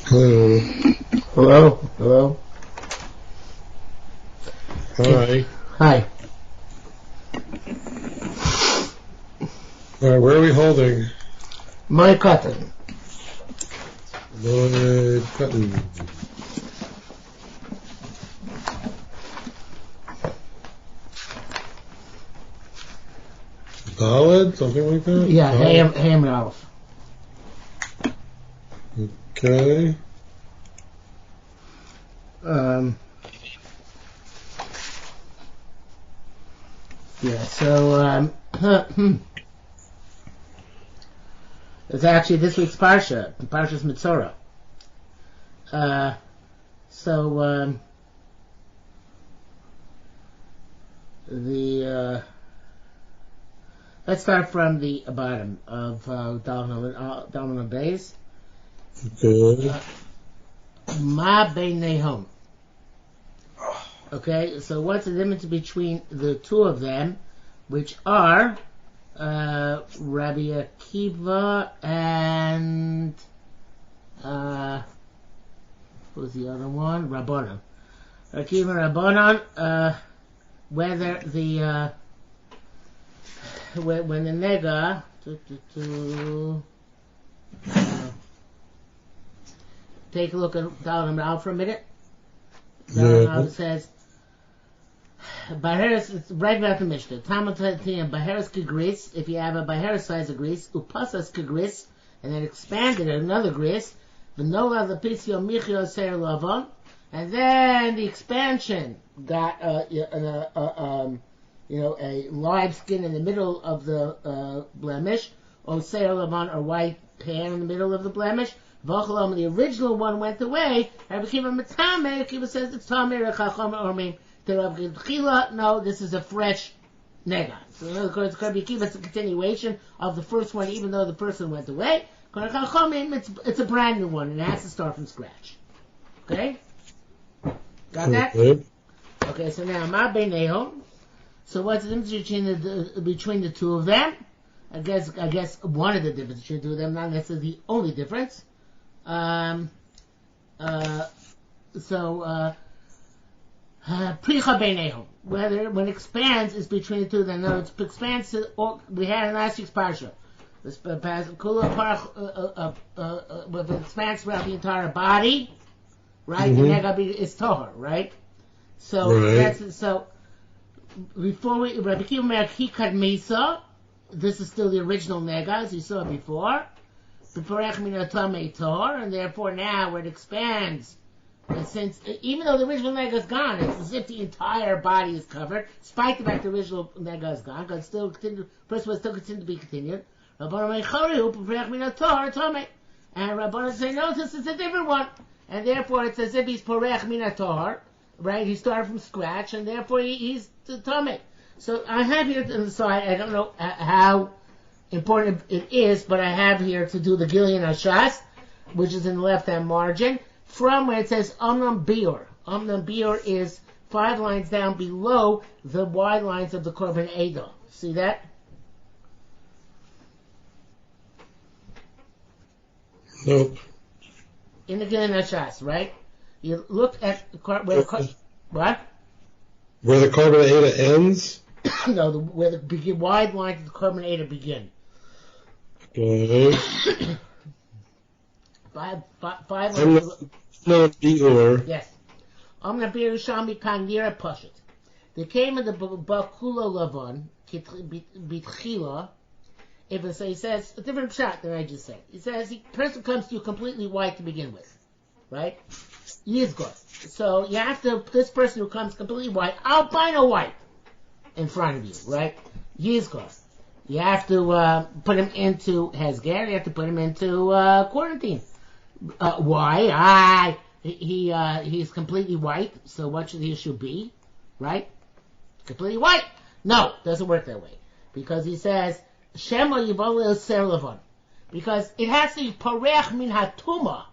Hello. Hello? Hello? Hi. Hi. All right, where are we holding? Mo'ed Kattan. Mo'ed Kattan. Ballad? Something like that? Yeah, Ham and Aleph. Okay. Yeah, so, it's actually this week's Parsha, Parsha's Mitzorah. Let's start from the bottom of Dalman Bays. Okay. Ma Beinehom. Okay, so what's the difference between the two of them, which are Rabbi Akiva and who's the other one? Rabbanon. Akiva and Rabbanon, whether the when the nega take a look at Dalman out for a minute. Dalman says. Baheres, it's right about the Mishnah. Talmud Tatian, Baheres Kegris, if you have a Baheres size of grease, Upasas Kegris, and then expanded another grease, V'nola the Pisio Michio Ser Lavon, and then the expansion got a live skin in the middle of the blemish, or Ser Lavon, or white pan in the middle of the blemish. V'ochalom, the original one went away. Rabbi Akiva Matame, Akiva says it's Tameh Rechachom Ormim. No, this is a fresh nega. So in other words, Rabbi Akiva, it's a continuation of the first one, even though the person went away. It's a brand new one, and it has to start from scratch. Okay? Got that? Okay, so now, Ma Beinehom. So what's the difference between the two of them? I guess one of the differences between the two of them, not necessarily the only difference. Pricha Beinehom, whether when it expands is between the two of them. No, it expands to, we had in last week's parsha. This kula it expands throughout the entire body, right? Mm-hmm. And that is tohar, right? So that's so. Before we Rabbi Akiva Mer Hikad Misa, this is still the original nega as you saw before. Before Echmin Tamei Tohar, and therefore now when it expands. And since, even though the original nega is gone, it's as if the entire body is covered, despite the fact the original nega is gone, because still continue, person will still continue to be continued. And Rabbanan say, no, this is a different one. And therefore it's as if he's porech minator, right? He started from scratch, and therefore he's the Tomei. So I have here to the side, I don't know how important it is, but I have here to do the Gillian Hashas, which is in the left-hand margin. From where it says Omnam Biur. Omnam Biur is 5 lines down below the wide lines of the Korban Eidah. See that? Nope. In the Gilin Hashas, right? You look at where what? Where the Korban Eidah ends? No, where the wide lines of the Korban Eidah begin. Okay. Five lines. No, Biur. Yes. Omna Yerushalmi kan nira pashut. They came in the Bakulo Lavon, Bitchila. If it says a different shot than I just said. It says the person comes to you completely white to begin with, right? Yizgor. So you have to, this person who comes completely white, albino white, in front of you, right? Yizgor. You have to put him into Hezger. You have to put him into quarantine. Why? He's completely white, so what should the issue be? Right? Completely white. No, doesn't work that way. Because he says, Shema Yivol Ser Levon. Because it has to be Parech Min Hatuma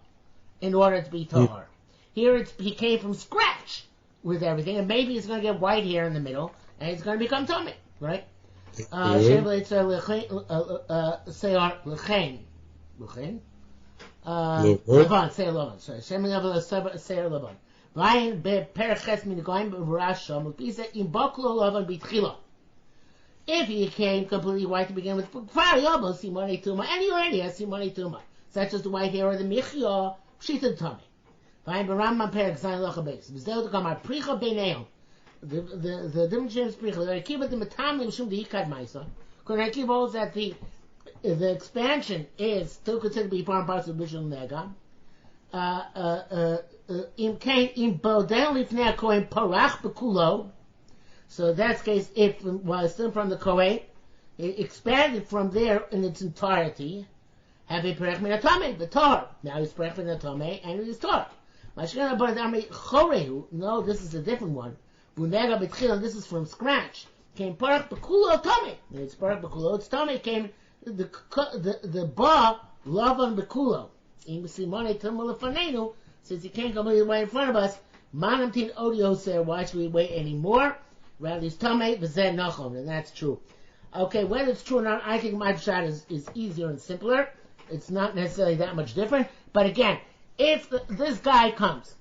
in order to be Tahar. Here he came from scratch with everything, and maybe he's going to get white hair in the middle, and he's going to become Tomei, right? Shema Yivol Ser Lechein. Laban, Seir Laban, sorry. Shem Laban, Seir Laban. Vayin be'perches min goyim b'rasham, l'pisa im baklo Laban b'tchila. If he came completely white to begin with, and he already has Simone Tuma, such as the white hair or the Michya, Pshita Tame. Vayin b'Rambam perek zayin locha beis. V'zdeu to come our pricha b'neim. The difference is pricha. The Akiva the Matam l'mshum the Ikad Maisa. Because Akiva holds that the expansion is still considered to be part and parcel of Mishul Nega. Im Bodel Lifnei HaKohen Parach B'Kulo. So in that case, if it was still from the Kohen, it expanded from there in its entirety. Have a Perech Min HaTamei, the Torah. Now he's Perech Min HaTamei, and it is Torah. Mashkana Bar Dami Chorehu, no, this is a different one. Bunega B'Tchila, this is from scratch. Came Parach B'Kulo Tamei. It's Parach B'Kulo, it's Tamei, came the Ba, Lavan B'Kulo. Im Simone Tumul Lefanenu, since he can't come right in front of us, Manam Tin Odio Ser, why should we wait anymore? Rather, it's Tamei V'Zeh Nachon, and that's true. Okay, whether it's true or not, I think my shot is easier and simpler. It's not necessarily that much different. But again, if this guy comes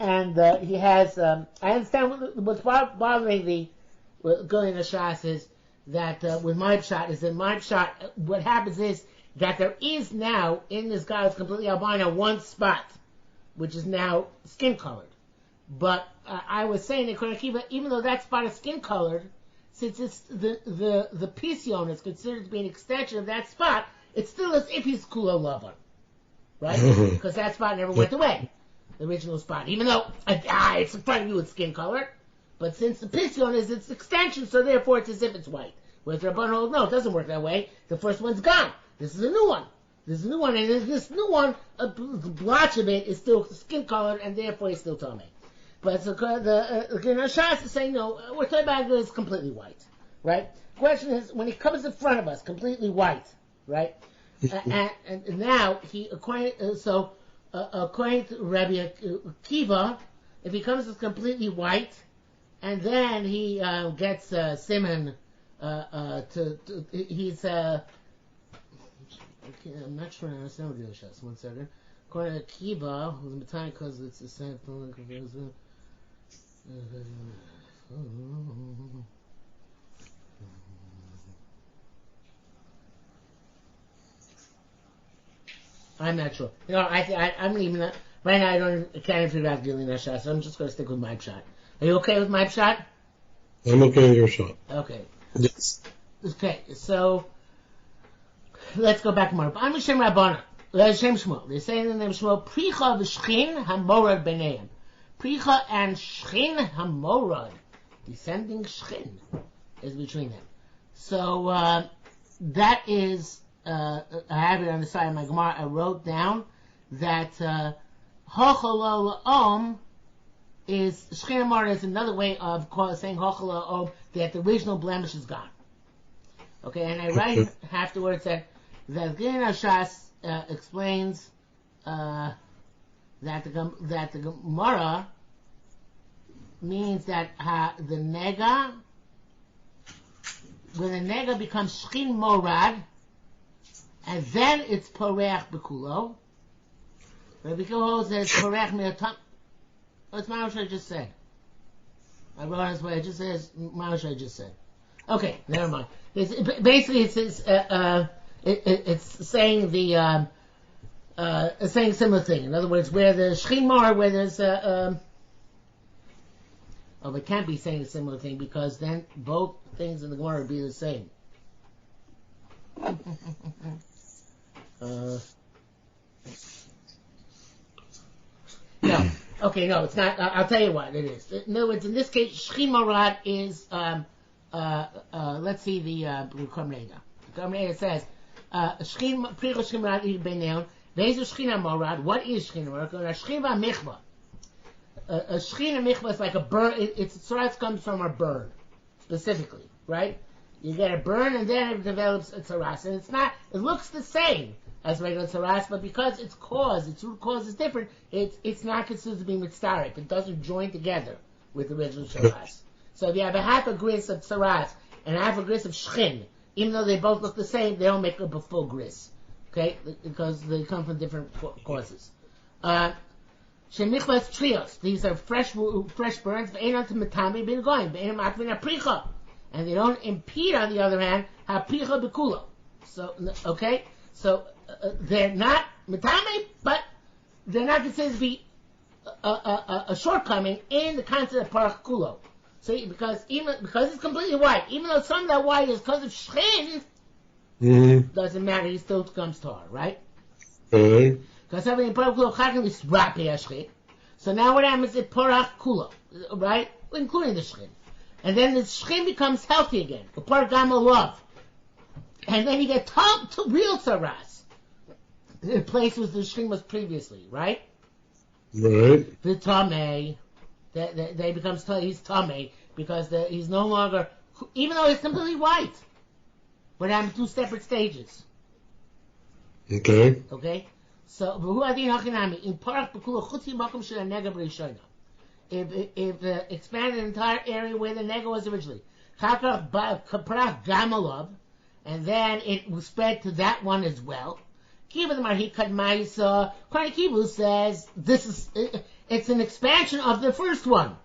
and he has, I understand what's bothering the going to Shas is that with my shot is that my shot, what happens is that there is now in this guy who's completely albino one spot, which is now skin colored. But I was saying that Akiva, even though that spot is skin colored, since it's the Pision is considered to be an extension of that spot, it's still as if he's Kulo Lavan, right? Because that spot never went away, the original spot. Even though it's in front of you, it's skin colored, but since the Pision is its extension, so therefore it's as if it's white. Whereas Rabban holds, no, it doesn't work that way. The first one's gone. This is a new one. And this new one, a blotch of it is still skin colored, and therefore it's still Tomei. But the Shas is saying, no, we're talking about it as completely white, right? Question is, when he comes in front of us, completely white, right? and now, according to Rabbi Akiva, if he comes as completely white, and then he gets Simon, he's, I'm not sure I understand what the other Shas, 1 second. According to Akiva, who's in time because it's the same thing. I'm not sure. You know, I'm even not, right now. I can't even figure out dealing that shot, so I'm just going to stick with my shot. Are you okay with my shot? I'm okay with your shot. Okay. Yes. Okay, so let's go back more. I'm Shem Rabbana. Shem Shmuel. They say in the name Shmuel, Pricha v'Shchin hamorad b'neim. Pricha and Shchin hamorad, descending Shchin, is between them. So that is, I have it on the side of my Gemara. I wrote down that Hochalo La'om is Shchin hamorad is another way of saying Hochalo La'om, that the original blemish is gone. Okay, and I write afterwards that Gina Shas explains that the Gemara means that the nega, when the nega becomes shchin morad, and then it's poreach bekulo. Rabbi Kiva says poreach me'atam. What's Mamash I just said? I wrote it this way. It just says Mamash I just said. Okay, never mind. Basically, it's saying the saying a similar thing. In other words, where the shchin morad, where there's we can't be saying a similar thing because then both things in the Gemara would be the same. No, it's not. I'll tell you what it is. In other words, in this case, Shchin Morad is, let's see the Kamreda. The Kamreda says, Shchin, Pricha Shchin Morad, Beneon, Vezu Shchin Morad, what is Shchin Morad? Shchin Michva. A Shechina Michvah is like a burn. It's tzaras comes from a burn, specifically, right? You get a burn and then it develops a tzaras, and it's not. It looks the same as regular tzaras, but because its root cause is different, it's not considered to be mitzaref. It doesn't join together with the original tzaras. So if you have a half a gris of tzaras and a half a gris of shchin, even though they both look the same, they don't make up a full gris. Okay, because they come from different causes. Shemichlas trios. These are fresh burns. And they don't impede, on the other hand, hapricha bekulo. So, okay, so they're not metame, but they're not considered to be a shortcoming in the concept of parach kulo. See, because it's completely white, even though some of that white is because of shchin, doesn't matter. He still comes tar, right? Because everything parach kulo chachin is rapi ashchin. So now what happens is parach kulo, right, including the shchin, and then the shchin becomes healthy again. The parach gama love, and then you get to real saras. The place where the shchin was previously, right? Right. The tame, they become he's tame because he's no longer, even though he's completely white. But I'm two separate stages. Okay. Okay. So v'hu adin hachinami in parach b'kula chutzi makom shel nega b'rishona. If expanded the entire area where the nega was originally, chakar parach gamalov, and then it was spread to that one as well. Kiva the Marhikat Maisa, Kwani Kivu says it's an expansion of the first one.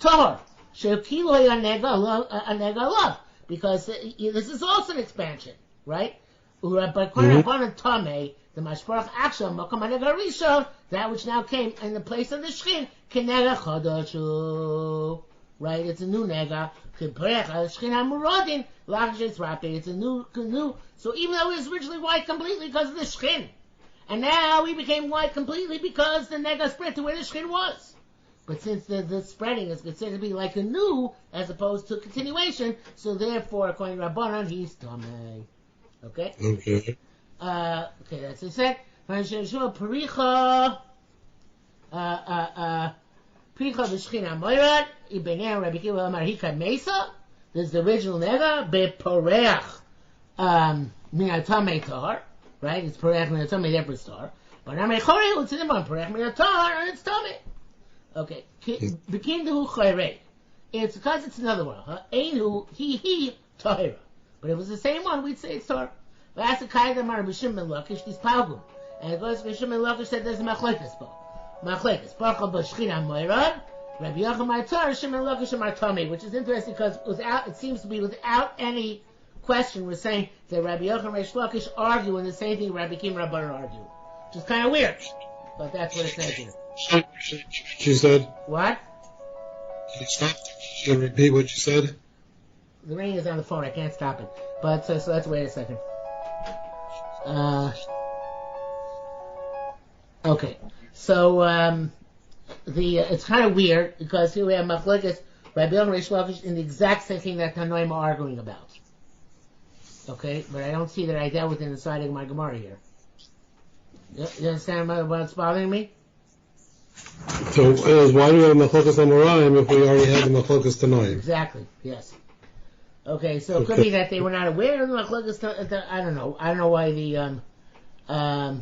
Tahor. Shekilo Anega Love. Because this is also an expansion, right? But Kwani Rabbanan Tame, the Mashparach Aksha, Makam Anega Rishon, that which now came in the place of the Shchin, Kenega Chodoshu. Right? It's a new nega. It's a new. So even though it was originally white completely because of the shchin, and now we became white completely because the nega spread to where the shchin was. But since the spreading is considered to be like a new as opposed to a continuation, so therefore, according to Rabbanan, he's tamei. Okay. Okay. Okay. That's it. Said. Pericha. Pricha v'shchina moirad, ibenei Rabbi Kiva Amar Hika Mesa. There's the original nega beporeach minatame tar, right? It's poreach minatame therefore tar. But Amei Chorei it's in the one poreach minatar and it's tame. Okay, bekindu chorei. It's because it's another one. Einu he tahira. But if it was the same one, we'd say it's tar. That's the kind of Mar B'Shim Ben Lakish this palgum, and it goes B'Shim Ben Lakish said there's a machlekes bo. Machlekes, Barcha B'Shchina Moirad, Rabbi Yochanan Maitar, Shimon Lakish Martami, which is interesting because it seems to be without any question, we're saying that Rabbi Yochanan and Reish Lakish argue in the same thing Rabbi Kim Rabbanan argue, which is kind of weird, but that's what it says here. She said. What? Can you stop? Can you repeat what you said? The ring is on the phone. I can't stop it. But so let's wait a second. Okay. So it's kind of weird because here we have Machlekes, Rabbi Yochanan and Reish Lakish in the exact same thing that Tanoim are arguing about. Okay, but I don't see that I dealt with it inside of my Gemara here. You understand what's bothering me? So why do we have Machlokes Amoraim if we already had the Machlokes Tanoim? Exactly. Yes. Okay, so it could be that they were not aware of the Machlokes. I don't know. I don't know why the I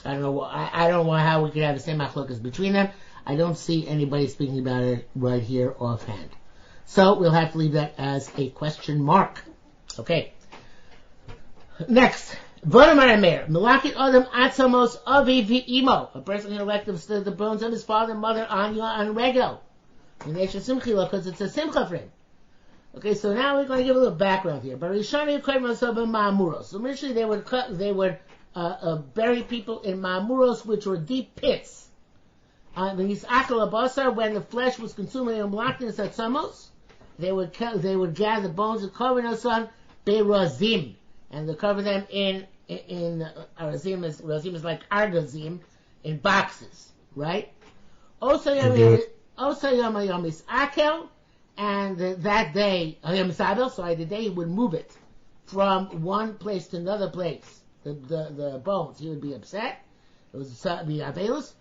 don't know how we could have the same Machlokes between them. I don't see anybody speaking about it right here offhand. So we'll have to leave that as a question mark. Okay. Next. Vodamar Amer. Melakit Adam Atzamos Avi V'imo. A person who elected the bones of his father and mother on regel. Because it's a simcha for him. Okay, so now we're going to give a little background here. But Rishani Ma'amuros. So initially they would bury people in Ma'amuros, which were deep pits. When the flesh was consumed in Melakit Atzamos, they would gather the bones and cover us on Berazim. And they cover them in Arazim is like Argazim, in boxes, right? Also Yom is Akel, and that day, the day he would move it from one place to another place, the bones, he would be upset. It was be Avelus.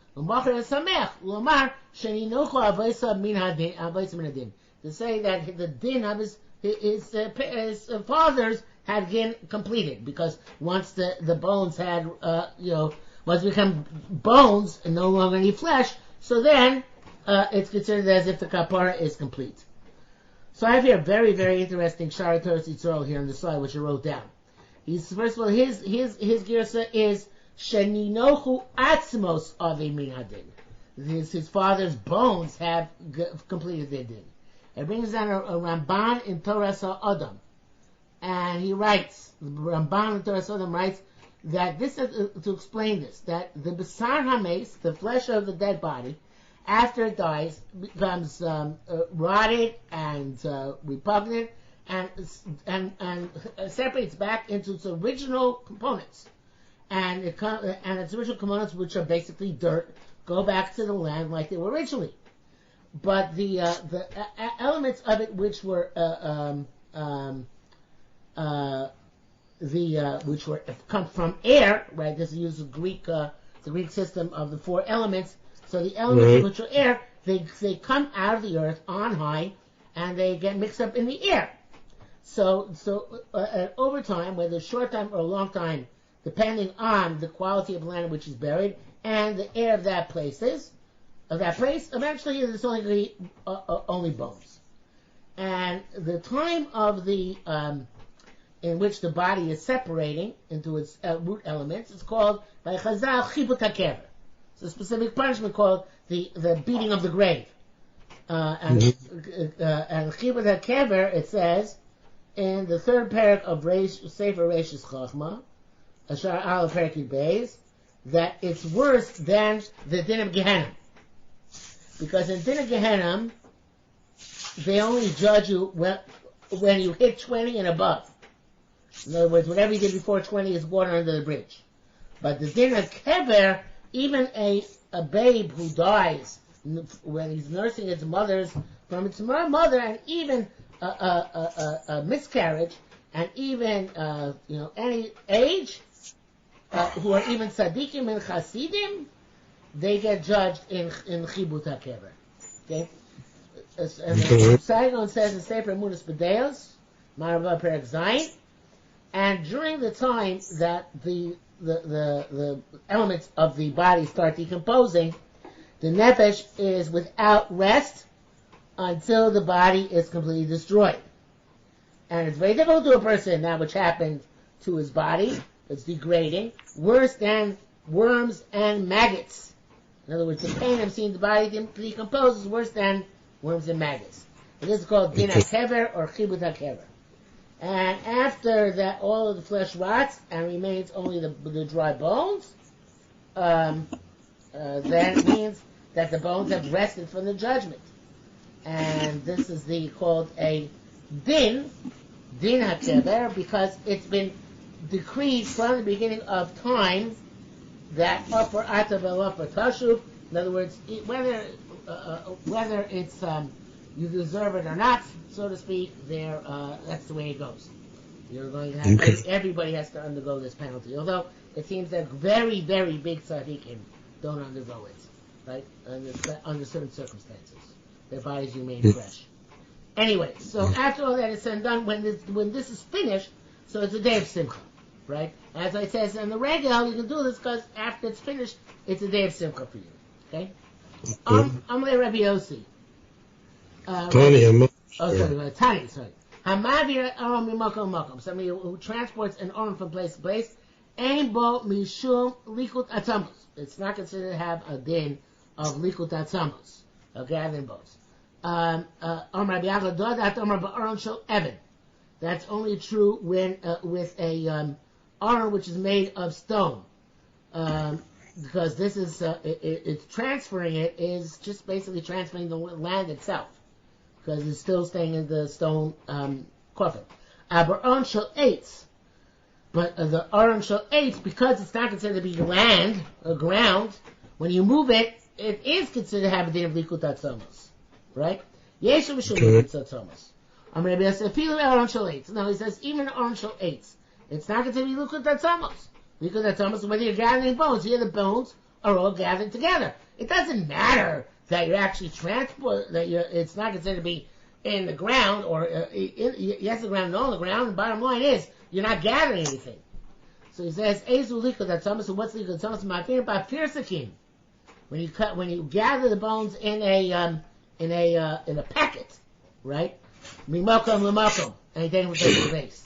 To say that the din of his fathers had been completed, because once the bones had, once become bones and no longer any flesh, so then it's considered as if the kapara is complete. So I have here a very, very interesting Shara Torah Yitzhak here on the slide, which I wrote down. He's first of all his girsa is sheninochu atzmos avi min hadin. His father's bones have completed their din. It brings down a Ramban in Torah Adam, and he writes, Ramban in Torah Adam writes that this is to explain this, that the Besar Hames, the flesh of the dead body, after it dies, becomes rotted and repugnant, and separates back into its original components, and its original components, which are basically dirt, go back to the land like they were originally. But the elements of it which were which were come from air, right? This uses the Greek system of the four elements. So the elements which are air, they come out of the earth on high, and they get mixed up in the air. So over time, whether short time or a long time, depending on the quality of land in which is buried and the air of that place, eventually there's only bones. And the time of the in which the body is separating into its root elements is called by Chazal chibut hakever. It's a specific punishment called the beating of the grave. And chibut hakever, it says in the third parak of Sefer Reishis Chachma, Ashar Aleph Perek Beis, that it's worse than the din of Gehenna. Because in din of Gehenna, they only judge you when you hit 20 and above. In other words, whatever you did before 20 is water under the bridge. But the din of Kever, even a babe who dies when he's nursing its mother's from its mother, and even a miscarriage, and even any age, who are even tzaddikim and chasidim, they get judged in chibut hakever. Okay, and Saigon says in Sefer Emunas B'Deos, Marava Perek Zayin, and during the time that the elements of the body start decomposing, the nefesh is without rest until the body is completely destroyed. And it's very difficult to a person, that which happened to his body, it's degrading, worse than worms and maggots. In other words, the pain of seeing the body decompose is worse than worms and maggots. And this is called din hakever or chibut hakever. And after that, all of the flesh rots and remains only the dry bones, then it means that the bones have rested from the judgment. And this is called a din hakever, because it's been decreed from the beginning of time that upper atav and upper tashuv. In other words, whether it's you deserve it or not, so to speak, that's the way it goes. You're going to have everybody has to undergo this penalty. Although it seems that very, very big tzaddikim don't undergo it, right? Under certain circumstances, their bodies remain fresh. Anyway, so after all that is said and done, when this is finished, so it's a day of simcha, right? As I said in the regel, you can do this because after it's finished, it's a day of simcha for you. Okay? Amalei Rabbi Yossi. Tani. Hamavir aron mimakom makom. Somebody who transports an aron from place to place. Ein bo mishum likut atzamos. It's not considered to have a din of likut atzamos, of gathering bones. Amar Rabbi Dodat Amar ba'aron shel Evan. That's only true when with a aron which is made of stone. Because this is it's transferring it is just basically transferring the land itself, because it's still staying in the stone coffin. Aron shel eitz, but the aron shel eitz, because it's not considered to be land or ground, when you move it, it is considered to have a din of likut atzamos, right? Yeshu mishum likut atzamos. Maybe I said filu aron shel eitz. No, he says even aron shel eitz, it's not considered to be likut atzamos. Because that's almost when you're gathering bones. Here the bones are all gathered together. It doesn't matter that you're actually it's not considered to be in the ground or yes, the ground, no, on the ground. The bottom line is you're not gathering anything. So he says, "Ezu likut atzamos." So what's likut atzamos? My opinion about pirsakim. When you gather the bones in a packet, right? Mimakom lemakom, and then with the base.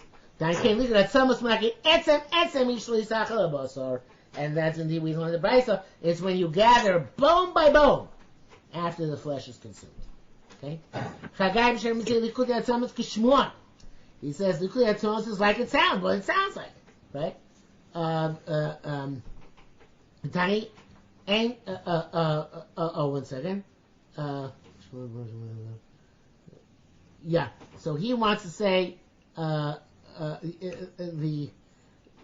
And that's indeed we learn the Brisa. It's when you gather bone by bone after the flesh is consumed. Okay? He says Likutei Atzmos is like it sounds, what it sounds like, right? Tani, ain't. One second. Yeah. So he wants to say the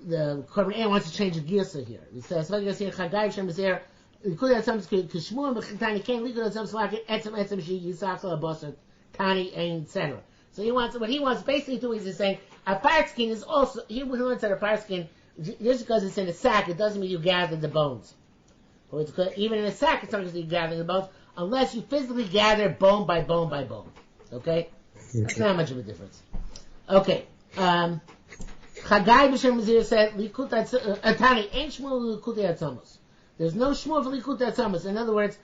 Korban wants to change the girsa here. He says Chagayim Shem Bezer Likutei Atzmos Kishmuim B'Tani Kain Likutei Atzmos Laket Etzem Shi Yisachal Abosar Tani etc. So what he wants basically to do is saying a part skin is also he wants that a part skin just because it's in a sack it doesn't mean you gather the bones. Or even in a sack it's not because you gather the bones unless you physically gather bone by bone by bone. Okay? That's not much of a difference. Okay. Chagai B'Shem Mizir said Tani ain't Shmuel Likutei Atzmos. There's no Shmuel for Likutei Atzmos. In other words,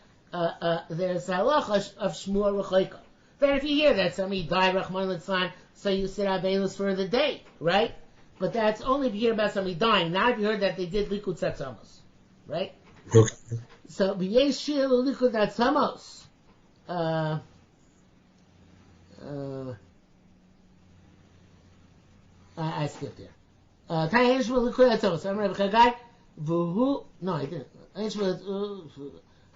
there's a halacha of Shmuel Rechoika. Then if you hear that somebody died, Rahman Litzlan, so you sit Avelus for the day, right? But that's only if you hear about somebody dying, not if you heard that they did Likutei Atzmos, right? Okay. So, B'yesh Shir Likutei Atzmos. I skipped there. Tani Enshma Likutei Atzmos. I'm Rabbi Chagai. V'hu... No, I didn't. Enshma...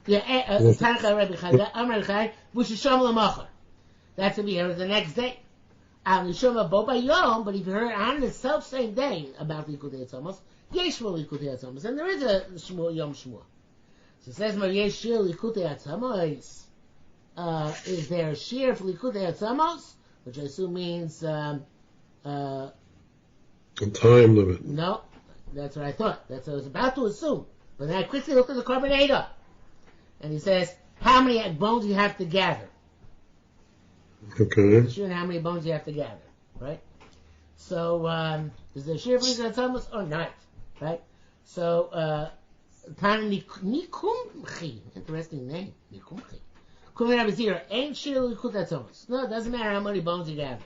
Tani Rabbi Chagai. I'm Rabbi Chagai. V'shisham L'machar. That's if you heard the next day. But if you heard on the self-same day about Likutei Atzmos, Yeshua Likutei Atzmos, and there is a Shmuel Yom Shmuel. So it says, Yeshua Likutei Atzmos. Is there a shiur for Likutei Atzmos? Which I assume means a time limit. No, that's what I thought. That's what I was about to assume. But then I quickly looked at the Korban Eidah. And he says, how many bones you have to gather? Okay. Sure, how many bones you have to gather, right? So, is there shiur for Likutei Atzmos or not? Right? So, Nikumchi, interesting name, Nikumchi. Kumin Abizir, ain't shiur Likutei Atzmos. No, it doesn't matter how many bones you gather.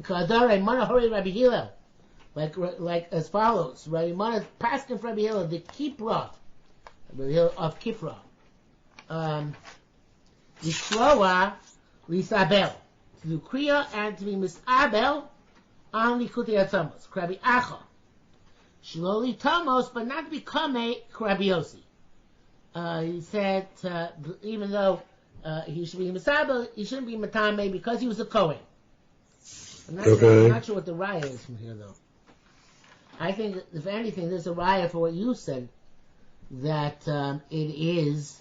Kadare Mana Hori Rabbi Hillel, like as follows. Rabbi Mana Paskin for Rabbi Hillel, the Kipra, Rabbi Hillel of Kipra. Yishloa Lisabel, to do Kriya and to be Misabel on Likutei Atzmos. Rabbi Acha, Shloli Tomos, but not to become a Rabbi Yossi. He said even though he should be Misabel, he shouldn't be Matame because he was a Kohen. I'm not sure what the raya is from here though. I think if anything, there's a raya for what you said that it is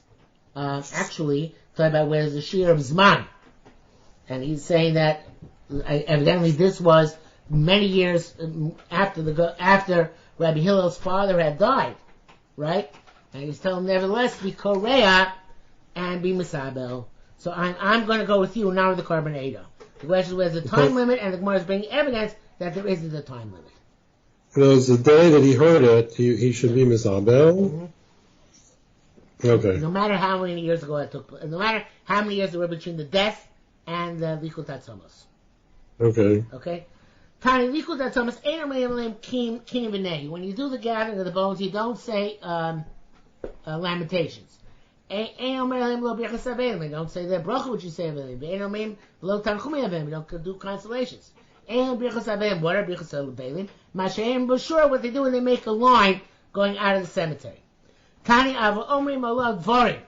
actually talking about where there's a shiur of Zman, and he's saying that evidently this was many years after Rabbi Hillel's father had died, right? And he's telling him nevertheless be Korea and be Misabel. So I'm going to go with you, not with the Korban Eidah. The question is where's the time limit, and the Gemara is bringing evidence that there isn't a time limit. It was the day that he heard it, he should be Misabel. Mm-hmm. Okay. No matter how many years ago that took place, no matter how many years there were between the death and the Likutei Atzmos. Okay. Okay? Tani Likutei Atzmos, Ein Omerim Kim V'nei. When you do the gathering of the bones, you don't say lamentations. Ein Omerim Lo Birchas Avelim. You don't say the bracha which you say Avelim. Ein Omerim Lo Tanchumei Avelim. You don't do consolations. Ein Birchas Avelim. What are Birchas Avelim? Masheim B'shur, what they do when they make a line going out of the cemetery. Tani Ava Omrim Olav Dvarim.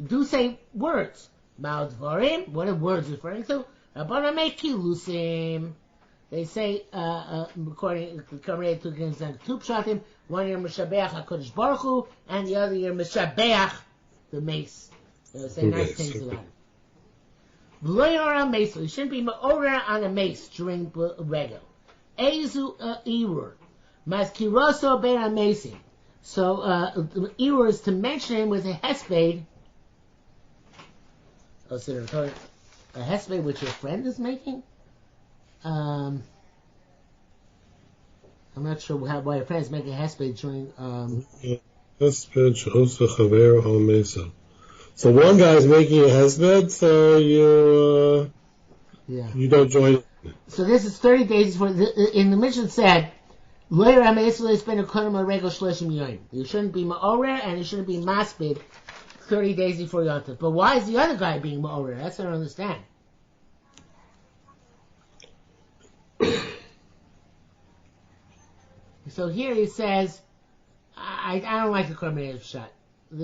Do say words. Ma'al Dvarim. What are words referring to? Rabbana Meiki Lusim. They say, according to the Korban two Pshatim, one year Meshabeach HaKadosh Baruch Hu, and the other year Meshabeach the mace. They say nice things about it. V'lo on mace. You shouldn't be ma'ora on a mace during regel. Eizu Irur. Maskiroso ben amazing. So, Irur is to mention him with a hesped. A hesped which your friend is making? I'm not sure why your friend is making a hesped during, Hesped she'osa chaver al mesa. So one guy is making a hesped, so you don't join. So this is 30 days before. In the mission said, you shouldn't be ma'orer and you shouldn't be maspid 30 days before Yom Tov. But why is the other guy being ma'orer? That's what I don't understand. So here he says, I don't like the Korban shot. I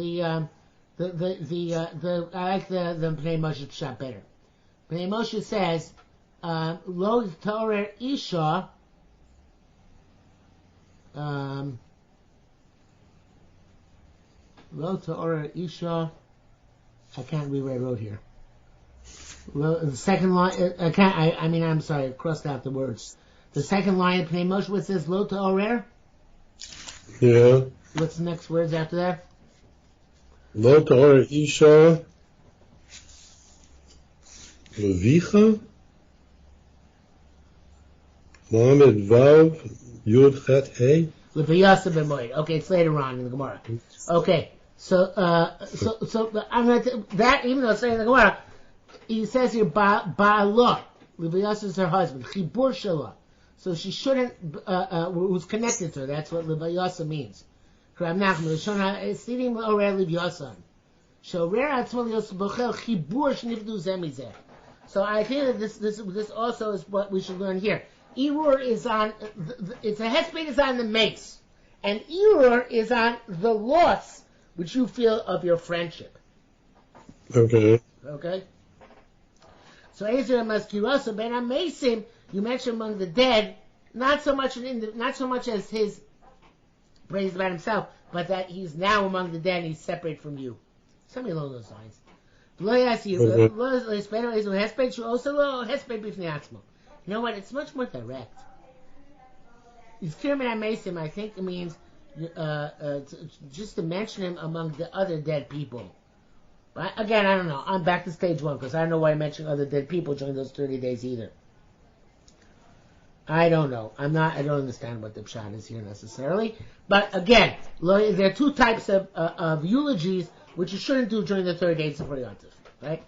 like the Pnei Moshe shot better. Pnei Moshe says, Lo Torer Isha. Lo Torer Isha. I can't read what I wrote here. The second line. I'm sorry. I crossed out the words. The second line of Pnei Moshe, what says Lo Torer. Yeah. What's the next words after that? Lo Torer Isha. Levicha. Mohammed Vav Yud Chet Hey. L'viyasa b'moed. Okay, it's later on in the Gemara. Okay, so I'm going to that, even though it's later in the Gemara, he says here ba'ala. L'viyasa is her husband. Chibur shala. So she shouldn't who's connected to her. That's what l'viyasa means. Krab Nachman l'shona esidim l'orer l'viyasa. Shorer atzmo l'yos bochel chibur shnivdu zemizeh. So I think that this also is what we should learn here. Irur is on, it's a hesped is on the mace, and Irur is on the loss which you feel of your friendship. Okay. Okay. So Ezra Maskirasa Ben Amesim, you mentioned among the dead, not so much as his praise about himself, but that he's now among the dead and he's separate from you. Something along those lines. You know what? It's much more direct. Yizkir Mesim, I think it means just to mention him among the other dead people. But again, I don't know. I'm back to stage one because I don't know why I mentioned other dead people during those 30 days either. I don't know. I don't understand what the pshat is here necessarily. But again, there are two types of eulogies which you shouldn't do during the 30 days before Yom Tov, right?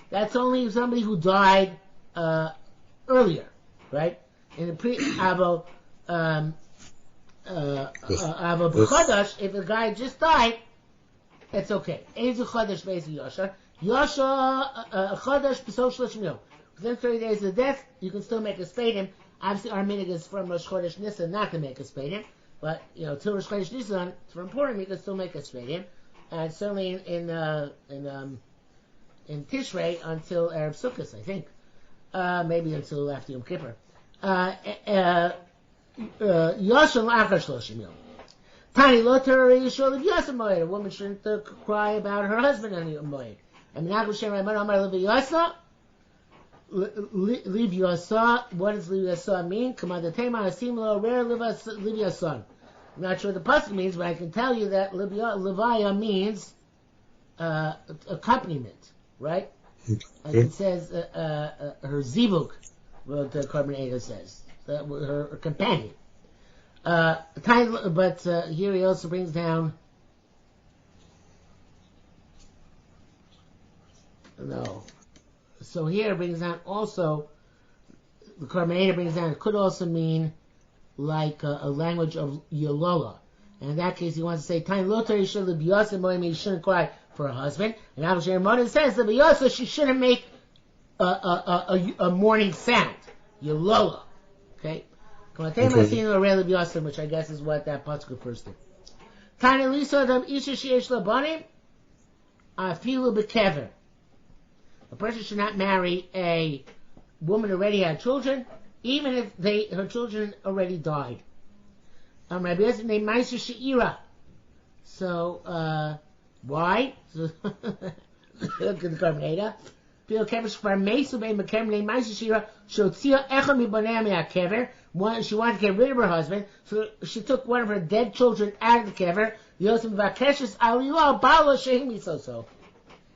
That's only somebody who died earlier, right? In the pre-Avo B'Chodesh, if a guy just died, it's okay. Ezu Chodesh Be'ezu Yasha. Yasha Chodesh B'Sol Shlishim Yom. Within 30 days of death, you can still make a spadim. Obviously, our minhag is from Rosh Chodesh Nisan not to make a spadim. But, till Rosh Chodesh Nisan, for Purim, you can still make a spadim. And certainly in Tishrei until Erev Sukkot, I think. Maybe until after Yom Kippur. Yashal Achar Shloshim Yom. Tani Loter Yishol Yasam Moed. A woman shouldn't cry about her husband on Yom Moed. I mean, Agushem Ramon Amar Levi Yasa. Leave Yasa. What does Levi Yasa mean? Kamadatema Asim Lo Rare Levi Yasa. I'm not sure what the pasuk means, but I can tell you that Levaya means accompaniment, right? Like it says her zivuk, what the Korban Eda says, her companion. But here he also brings down. No. So here it brings down also, the Korban Eda brings down, it could also mean like a language of Yolola. And in that case, he wants to say, Time Lotar, you shouldn't cry for her husband. And Abu Shemon says that Biyasa, she shouldn't make a mourning sound. Yolola. Okay? Which I guess is what that pasuk refers to. Tani Lisa Adam Isha Sheesh Labanim Afilu Bekever. A person should not marry a woman who already had children, even if her children already died. Rabbi Yosef named Ma'aser She'ira. So, why? So, look at the Korban Eda. Pil Kever Shvar Meisu Bein Bekem named Ma'aser She'ira. Shotzia Echad Mibonei Me'akever. She wanted to get rid of her husband, so she took one of her dead children out of the kever. Yosef Vakeshes Alilo Bala Shehimi so.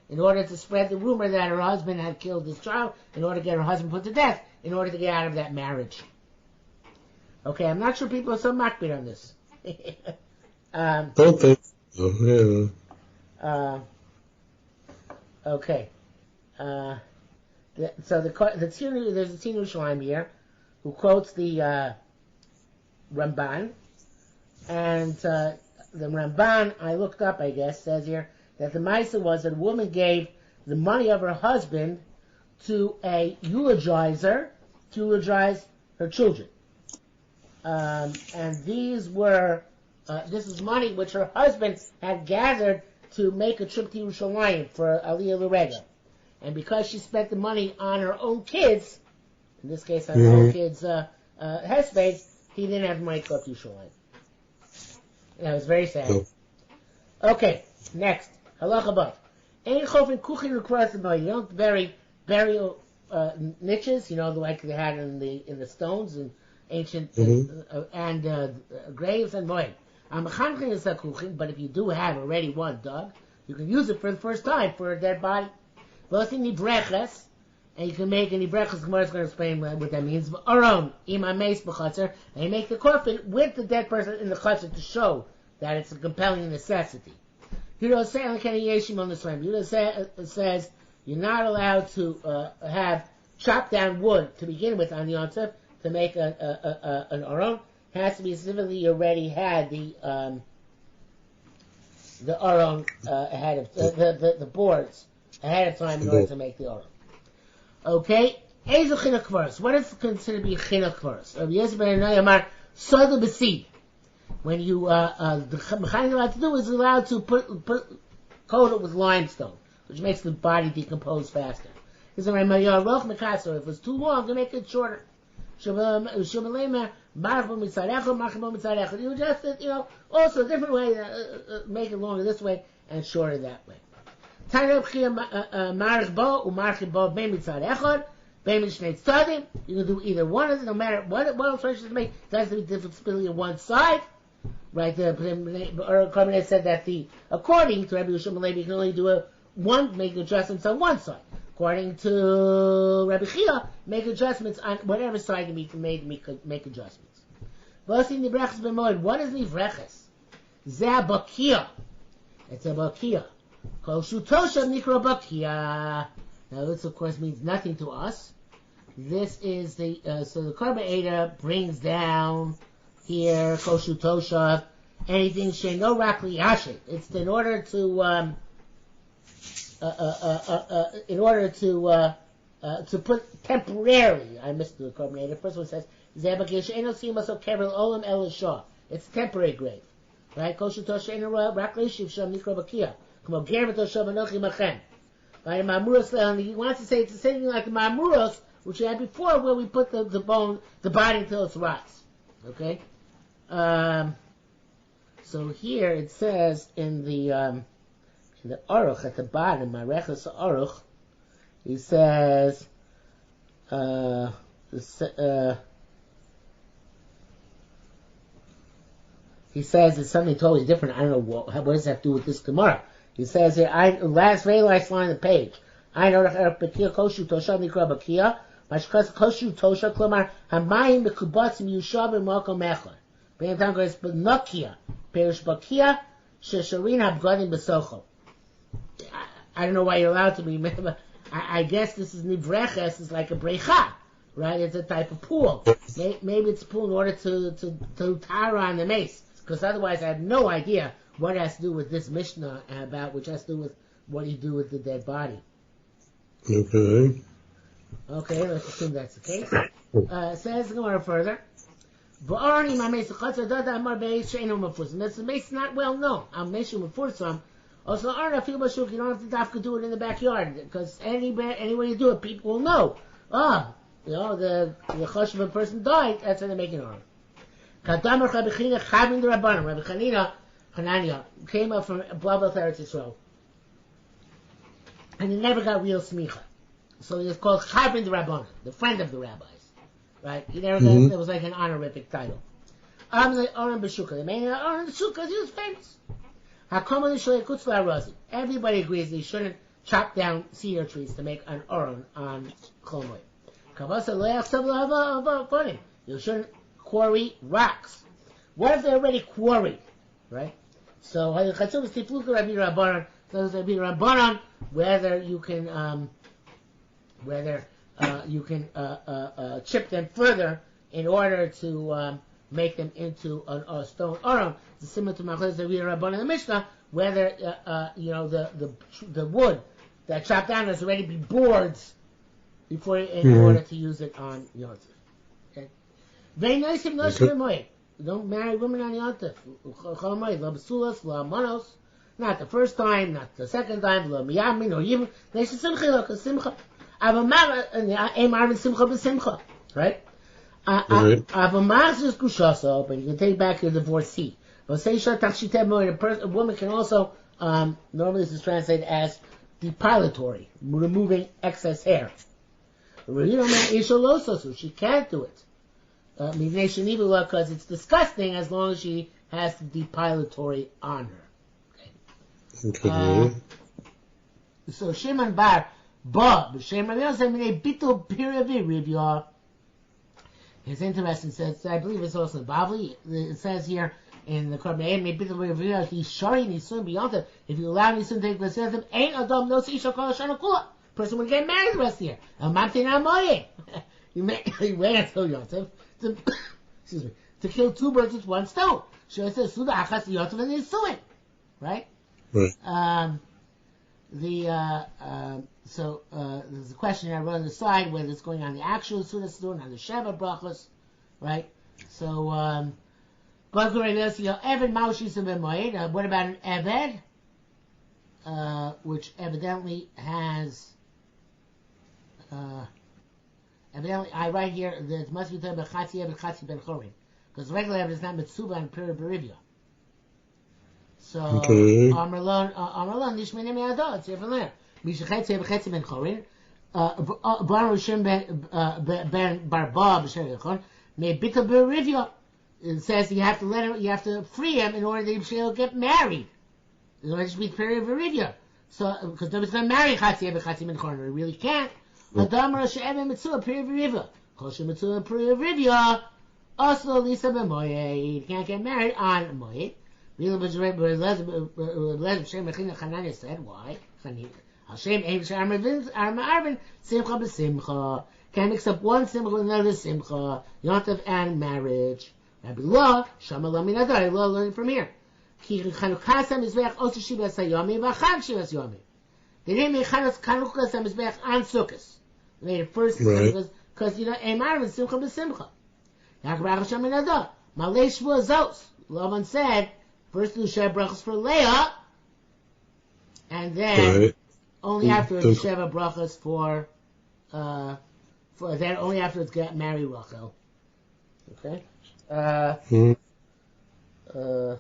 In order to spread the rumor that her husband had killed his child, in order to get her husband put to death, in order to get out of that marriage. Okay, I'm not sure people are so makbid on this. Don't think so, yeah. Okay. So there's a Tzinu Yerushalmi here who quotes the Ramban, and the Ramban, I looked up, I guess, says here that the Maisa was that a woman gave the money of her husband to a eulogizer to eulogize her children. And these were, this is money which her husband had gathered to make a trip to Yerushalayim for Aliyah L'Rega. And because she spent the money on her own kids, in this case on her own kids' hesped, he didn't have money to go to Yerushalayim. That was very sad. Okay, next. Halacha B'Av. Ein chofin kuchin requires the money. You don't bury burial niches, like they had in the stones and ancient graves and moed. But if you do have already one dug, you can use it for the first time for a dead body. And you can make any brechas. Gemara is going to explain what that means. Aron imameis b'chatzar, and you make the coffin with the dead person in the chatzar to show that it's a compelling necessity. Yudah says you're not allowed to have chopped down wood to begin with on the yontif to make an aron. It has to be specifically you already had the aron ahead of the boards ahead of time in order to make the aron. Okay, Ezu chinuch kvaros. What is considered to be chinuch kvaros? When you the mechanik allowed to do is allowed to coat it with limestone, which makes the body decompose faster. If it's too long, to make it shorter. You adjust it, also a different way, make it longer this way and shorter that way. You can do either one of them, no matter what alterations make, it has to be different on one side. Right, the Karmenet said that according to Rabbi Yerushalmi Mo'ed, you can only do make adjustments on one side. According to Rabbi Chia, make adjustments on whatever side you can make adjustments. What is nivreches? Zeh bakia. It's a bakia. Kol shutosha nikro bakia. Now this of course means nothing to us. This is so the Karmenet brings down here, koshu toshav, anything she'no rakli yashit. It's in order to put temporarily. I missed the carbonate. The first one says zebakish she'no simaso kevel olam el shah. It's temporary grave, right? Koshu toshav she'no rakli shiv sham nikro bakia. Kamo germet toshav anochi machem. Right? Ma'amuros. He wants to say it's the same thing like the ma'amuros, which we had before, where we put the body until it rots. Okay. So here it says in the Aruch at the bottom, Mareches Aruch, he says, it's something totally different. I don't know what does that have to do with this Gemara. He says here, very last line of the page. I know Bakia Koshu Tosha Nikra Bakia, Mashkas Koshu Tosha Klomar Hamayim Bekubatzim Yushav Mako Mechon. B'nei goes B'nokia, Perish Bakia, Shesharina B'gadim B'socho. I don't know why you're allowed to be. I guess this is Nivreches, is like a brecha, right? It's a type of pool. Maybe it's a pool in order to tara on the mace, because otherwise I have no idea what it has to do with this Mishnah about, which has to do with what you do with the dead body. Okay, let's assume that's the case. Says Gemara further. And that's the mace not well known. Also, you don't have to dafka do it in the backyard, because anywhere you do it, people will know. The choshev person died. That's when they make an arm. Rabbi Chanania came up from Blavel Eretz Yisrael, and he never got real smicha, so he was called Chavin the Rabbanan, the friend of the rabbis. Right? He never got, it was like an honorific title. Aron B'Shuka. The main Aron B'Shuka, he was famous. Everybody agrees that you shouldn't chop down cedar trees to make an Aron on Chol Moed. You shouldn't quarry rocks. What if they're already quarried? Right? So, those that be Rabbanon, whether you can chip them further in order to make them into a stone aron. It's similar to Machlokes that we Rabbanon in the Mishnah, whether the wood that chopped down has already been boards before in order to use it on Yontif. Okay. Very nice if don't marry women on Yontif. Not the first time, not the second time, or even right? But you can take back your divorcee. A woman can also, normally this is translated as depilatory, removing excess hair. So she can't do it. Because it's disgusting as long as she has the depilatory on her. Okay. So Shimon Bar B'Shem Rabbi Yosef Minei Bitul Piravi Rivya. It's interesting. It says, I believe it's also in Bavli. It says here in the Korban Minei Bitul Piravi Rivya, he's shari nisun beyond it. If you allow nisun to take place with him, ain't adam no isha kol shana kula. Person would get married the rest of the year. El mamtin amoye. You wait until Yosef excuse me, to kill two birds with one stone. She says suda achas Yosef and he's suing, right? Right. So there's a question I wrote on the side whether it's going on the actual Suda Siddur, on the Sheva Brachos, right? So, what about an Eved? Which evidently has, I write here that it must be talking about Chatzi Eved, Chatzi Ben Chorin, because regular Eved is not Mitzuba and Pira Berivia. So, Amarlon, Nishmene Me'ado, it's here from there. Mishachetzi Eved Ben Chorin, Bar Rishim Ben Barba, B'Shem Yechon, Me'bita Berivia. It says you have to free him in order that he'll get married. In order to be Pira Berivia. So, because nobody's going to marry Chatzi Eved, Chatzi Ben Chorin, we really can't. Adam Rosh Eben Mitzvah Pira Berivia. Kosher Mitzvah Pira Berivia. Also, Lisa Ben Moed. You can't get married on Moed. Said why? Hashem Arvin Simcha b'Simcha. Can't mix up one Simcha with another Simcha. Yontav and marriage. Rabbi Law Shama Law Minadar. Law learning from here. Ki Chanukasam Mizbeach Osu Shivas Hayomi v'Chag Shivas Yomi. They didn't make Chanukasam Mizbeach on Sukkos. They made it first because Ein Arvin Simcha b'Simcha. Yaakov Shama Minadar. Malay Shvua Zos. Lavan said. First do Sheva Brachos for Leah, and then only afterwards Sheva Brachos for then only afterwards get marry Rachel. Okay. But the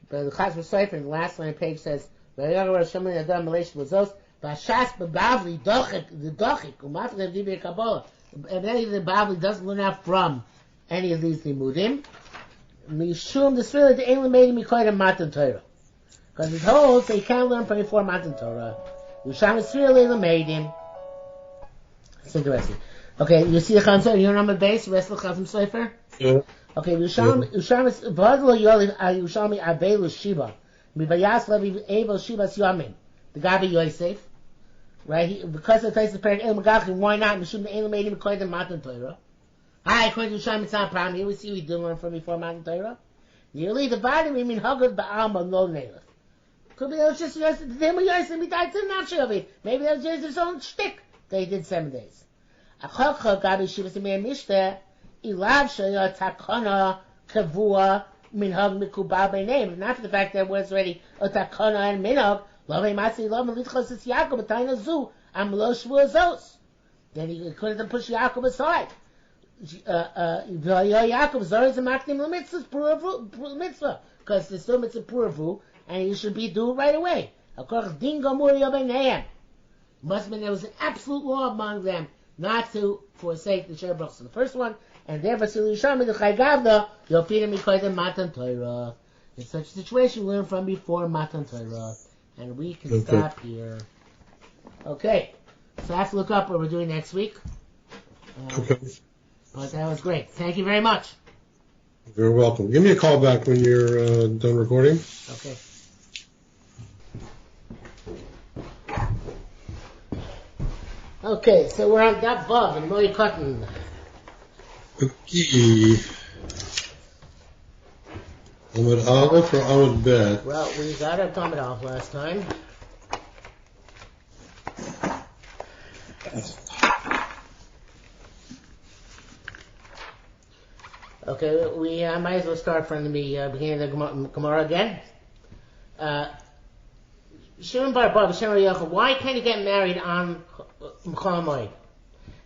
Chaz V'Sofer in the last line of the page says, "V'yagar Shemini Adam Maleish V'Zos V'Ashas B'Bavli Dochik the Dochik U'Maflev Divrei Kabbalah." Evidently, the Bavli doesn't learn out from any of these limudim. Mishum the Srila the Eilim made him Mikoyim Matan Torah, because it holds that he can't learn from before Matan Torah. Yerushalmi Srila made him. It's interesting. Okay, you see the Chazam Sofer. You're on the base. The rest of the Chazam Sofer. Yeah. Okay, Yerushalmi V'Adlo Yoli Yerushalmi Avelu Shiva Mibayas Levi Evel Shivas Yomim the Gabi Yosef. Right, because the place is prepared Eilim Gachim. Why not? Mishum the Eilim made him Mikoyim Matan Torah. Hi, according to Yerushalmi, it's not a problem. Here we see we didn't learn from before Matan Torah. Nearly divided, we mean Hagad Ba'alma Lo Neilach. Could be that was just the Demo Yosef, maybe that was just his own shtick that he did 7 days. Achokha Gabi Shivas Yemei Mishteh, Ilav Shaya Takana Kavua Minhag Mikubal B'nei. Not for the fact that it was already a Takana and Minhag, Lovei Matzi Lo Melitchos Es Yaakov B'Tayna Zu Am Lo Shvua Zos. Then he couldn't push Yaakov aside. Yaakov Zoris and Makdim L'Mitzvah Mitzvah, because there's still Mitzvah Puravu, and you should do it right away. Of course, Din Gomur Yobeneim. Must mean there was an absolute law among them not to forsake the Sheva Brachos in the first one, and therefore Yerushalmi the Chaygavda Yopidim Mikoyim Matan Torah. In such a situation, we learn from before Matan Torah, and we can stop here. Okay, so I have to look up what we're doing next week. Okay. But that was great. Thank you very much. You're welcome. Give me a call back when you're done recording. Okay. Okay, so we're on Daf Vav in Mo'ed Kattan. Okay. Amud Aleph or Amud Bet? Well, we got our Talmud off last time. Okay, we might as well start from the beginning of the Gemara again. Shimon Bar Bar B'Shem Yochel, why can't you get married on Chol Moed?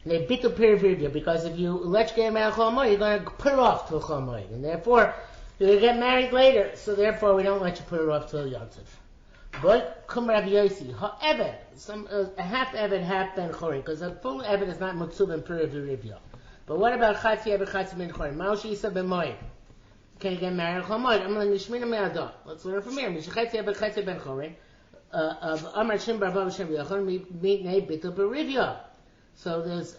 And they beat the period because if you let you get married on Chol Moed, you're going to put it off till Chol Moed, and therefore you're going to get married later. So therefore, we don't let you put it off till Yom Tov. But come Rabbi Yossi, ha'eved, a half eved, half ben chorin, because a full eved is not mutzub and period rivya. But what about chatzi eved, chatzi ben chorin? Ma'oshi yisa ben moed. Can you get married on Chol Moed? I'm like mishmina me'adah. Let's learn from here. Mishchatzi eved, chatzi ben chorin. Of Amar Shem Bar Bar Shem Yochel Mitnei Bitul Berivya. So there's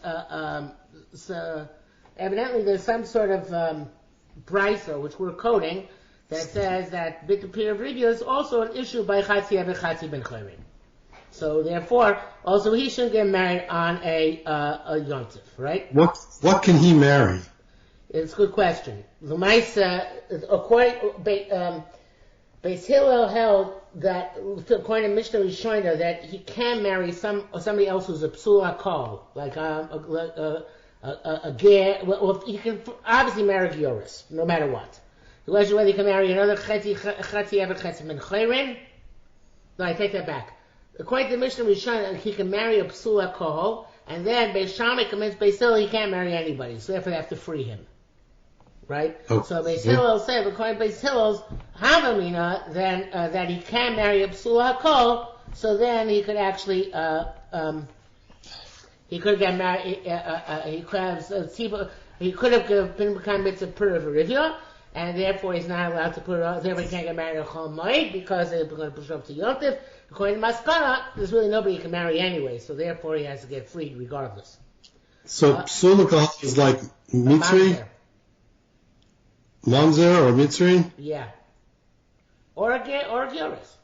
so evidently there's some sort of brisa which we're quoting that says that Bitul Berivya is also an issue by Chatzi Eved Chatzi Ben Chorin. So therefore, also he shouldn't get married on a Yom Tov, right? What can he marry? It's a good question. The Maisa, according Beis Hillel held that, according to Mishnah Rishono, that he can marry somebody else who's a psul hakol, like a ger. Well, he can obviously marry Gioris, no matter what. The question whether he can marry another chetzi eved chetzi ben chorin. No, I take that back. According to Mishnah Rishono, he can marry a psul hakol, and then Beis Shammai convinced Beis Hillel he can't marry anybody, so therefore they have to free him. Right? Oh, so Beis Hillel said, according to Beis Hillel's Havamina, then that he can marry a psul hakol, so then he could actually he could get married. He could have been become mitzvah per rivya, and therefore he's not allowed to put it. Therefore he can't get married on Chol Moed because they're going to push him up to Yom Tov. According to Maskana, there's really nobody he can marry anyway, so therefore he has to get freed regardless. So psul hakol is like mitzri. Mamzer or Mitzri? Yeah. Or a Gioris.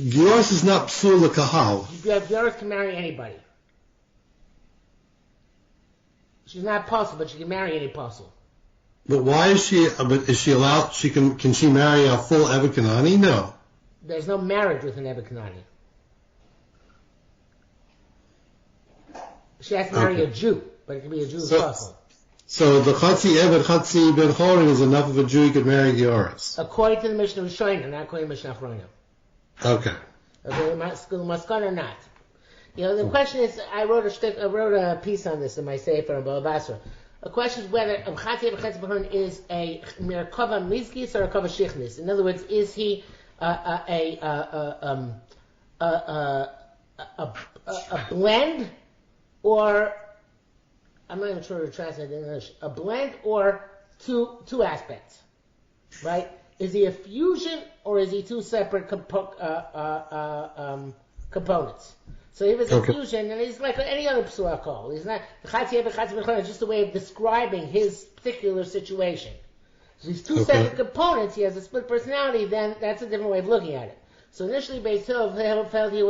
Gioris is not psul l'kahal. Gioris can marry anybody. She's not apostle, but she can marry any apostle. But why is she? But is she allowed? Can she marry a full Eved Kanani? No. There's no marriage with an Eved Kanani. She has to marry a Jew, but it can be a Jewish apostle. So the Chatzi Eved, Chatzi Ben Chorin is enough of a Jew he could marry Gioris. According to the Mishnah Rishono, not according to Mishnah Afronim. Okay. Maskana or not. You know, the question is, I wrote a piece on this in my Sefer in Bava Basra. The question is whether Chatzi Eved, Chatzi Ben Chorin is a Merkava Mizkis or a Kava Shichnis. In other words, is he a blend, or I'm not even sure to translate it in English. A blend or two aspects, right? Is he a fusion or is he two separate components? So if it's a fusion, then he's like any other psul hakol. He's not the Chatzi Eved Chatzi Ben Chorin. It's just a way of describing his particular situation. So these two separate components. He has a split personality. Then that's a different way of looking at it. So initially, Beis Hillel felt he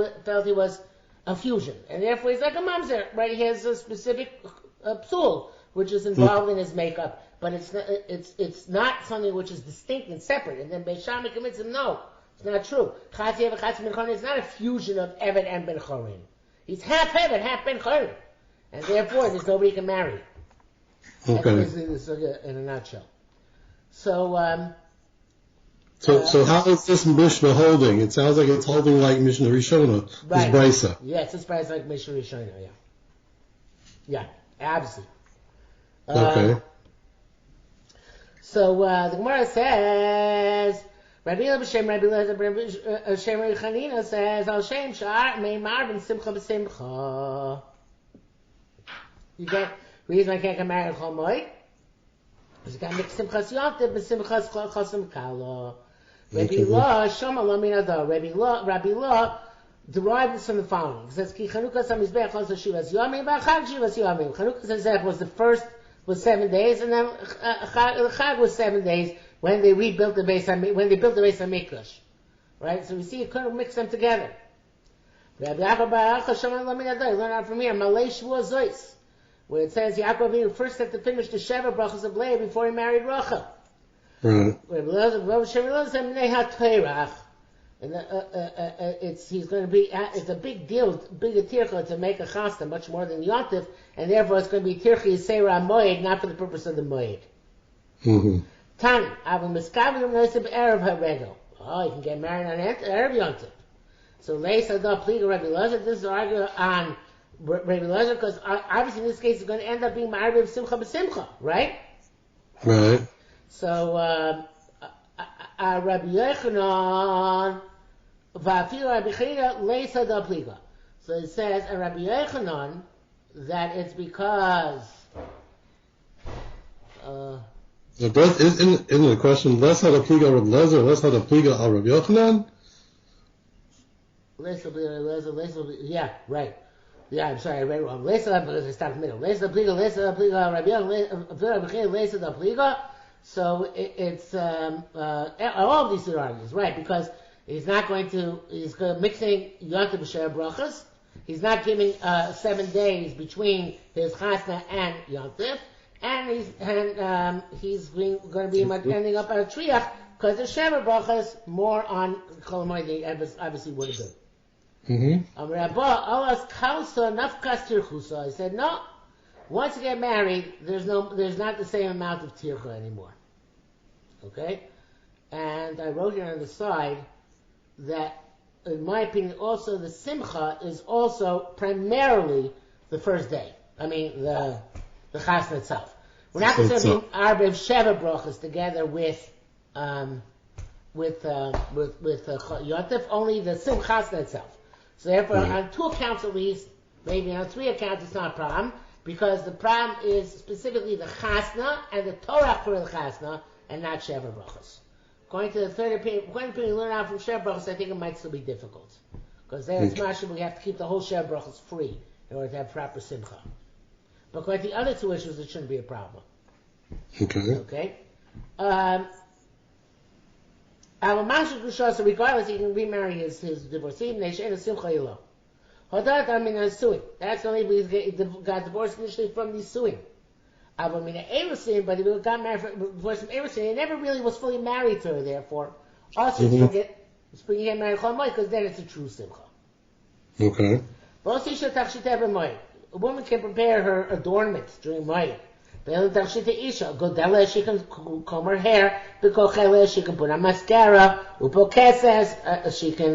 was a fusion, and therefore he's like a mamzer, right? He has a specific psul, which is involved in his makeup, but it's not something which is distinct and separate. And then Beis Shammai commits him, no, it's not true. Chatzi Eved Chatzi Ben Chorin is not a fusion of Eved and Ben Chorin. He's half Eved, half Ben Chorin, and therefore there's nobody he can marry. Okay. This is in a nutshell. So how is this Mishnah holding? It sounds like it's holding like Mishnah Rishono. Right. It's Brisa. Yeah, it's just Brisa like Mishnah Rishono. Yeah, absolutely. Okay. So the Gemara says, Rabbi B'Shem Chanina says, Al Shem Sha'ar Meimar Ben Simcha B'Simcha. You get reason I can't get married at Chol Moed? Because you got to mix Simchas Yontif B'Simchas Chosim Kala. Rabbi Law Shama Lo Minada. Rabbi Law derived this from the following. It says, Ki Chanukah Samizbech Chos Shivas Yomim V'Chag Shivas Yomim. Chanukah Samizbech was 7 days, and then Chag was 7 days when they rebuilt the Beis HaMikdash. Right? So we see you couldn't mix them together. Rabbi Yaakov Bar Acha Shemar Laminadai. Learn out from here. Malay Shvua Zois, where it says Yaakov Avinu first had to finish the Sheva brachas of Leah before he married Rachel. Right. And it's a big deal, big a tircha to make a chasta, much more than Yontif, and therefore it's going to be tircha Yisera Moed, not for the purpose of the Moed. Tani, Avu Miskavim Nosib Erev HaRegel. Oh, you can get married on Erev Yontif. So Leisa Da Pliga Rabbi Lezer, this is argument on Rabbi Lezer, because obviously in this case it's going to end up being Ma'ariv Simcha B'Simcha, right? Right. So, Rabbi Yochanan, Va'afilu Rabbi Chida Leisa Da Pliga. So it says, Rabbi Yochanan, that it's because, isn't the question, less how to pliga Rabbi Lezer, less how to pliga al Rabbi Yochanan? Yeah, right. Yeah, I'm sorry, I read it wrong. Because I stopped in the middle. Rabbi Yochanan, so it's all of these arguments, right? Because he's going mixing Yontif B'Sher Brachas. He's not giving 7 days between his Chasna and Yontif, and he's going to be ending up at a Triach because the Sheva Brachas more on Kol Hamoed than obviously would have been. I said no. Once you get married, there's not the same amount of tircha anymore. Okay? And I wrote here on the side that, in my opinion, also the simcha is also primarily the first day. I mean, the chasna itself. We're not going to be Arbev Sheva brachas together with Yontif, only the simchasna itself. So therefore, on 2 accounts at least, maybe on 3 accounts, it's not a problem. Because the problem is specifically the chasna and the Torah for the chasna, and not Sheva brachas. Going to the third opinion, when we learn out from Sheva brachas, I think it might still be difficult. Because there it's mashal, we have to keep the whole Sheva brachas free in order to have proper simcha. But going to the other 2 issues, it shouldn't be a problem. Okay? So regardless, he can remarry his divorcee, Neshen Simcha Yilo. Hodat Amina suing. That's only if he got divorced initially from the suing. Avamina Erusin, but he got married divorced from Erusin. He never really was fully married to her, therefore. Also, he can get married Chol Moed, because then it's a true simcha. Okay. A woman can prepare her adornments during Moed. Godela, she can comb her hair. Bekochele, she can put on mascara. Upokeses, she can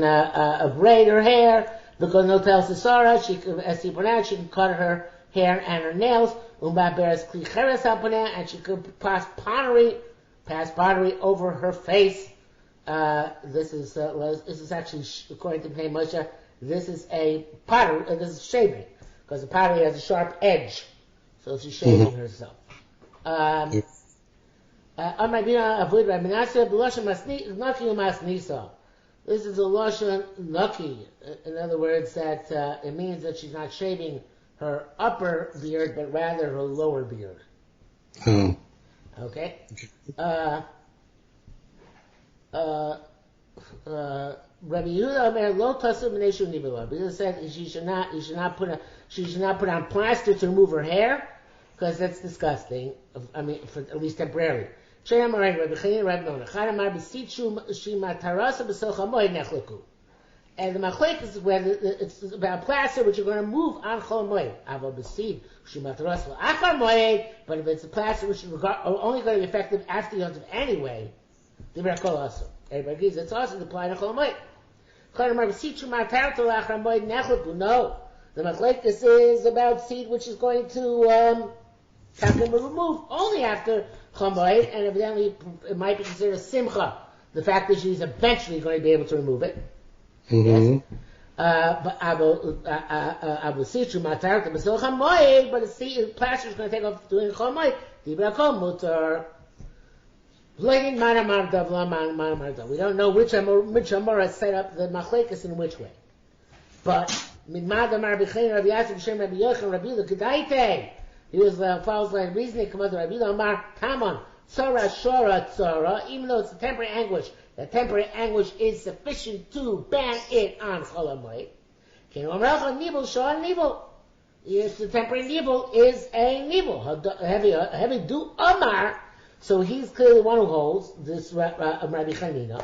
braid her hair. Because no tells the Sarah, she can, as he pronounced, she can cut her hair and her nails. Beres klicheres haponeh, and she could pass pottery over her face. This is actually, according to Pnei Moshe, this is a pottery. This is shaving, because the pottery has a sharp edge, so she's shaving herself. This is a lashon lucky. In other words, that it means that she's not shaving her upper beard, but rather her lower beard. Okay. Rabbi Yehuda Omer lo tasum b'nei nibela. Because it said she should not put on plaster to remove her hair, because that's disgusting. I mean, for at least temporarily. And the machlek is whether it's about plaster which you're going to move on Chol Moed. But if it's a plaster which is only going to be effective after the Yontif anyway, everybody agrees it's also applied to Chol Moed. No, the machlek is about seed which is going to have been removed only after Chol Moed, and evidently it might be considered a simcha, the fact that she's eventually going to be able to remove it. Yes. But Abu Sitru Matar to Basil Chol Moed, but the plaster is going to take off doing Chol Moed. Dibra Kol Mutar. We don't know which Amora set up the machlekes in which way. But Midmadam Rabbi Chaim Rabbi Yasser B'Shem Rabbi Yochanan Rabbi Yehuda Kedaite. He was follows line reasoning. Come on, Rabbi Yehuda Amar Taman Tzara Shora Tzara. Even though it's a temporary anguish, the temporary anguish is sufficient to ban it on Chol Hamoed. Yes, the temporary nibul is a nibul. Heavy do Amar. So he's clearly the one who holds this Rabbi Chanina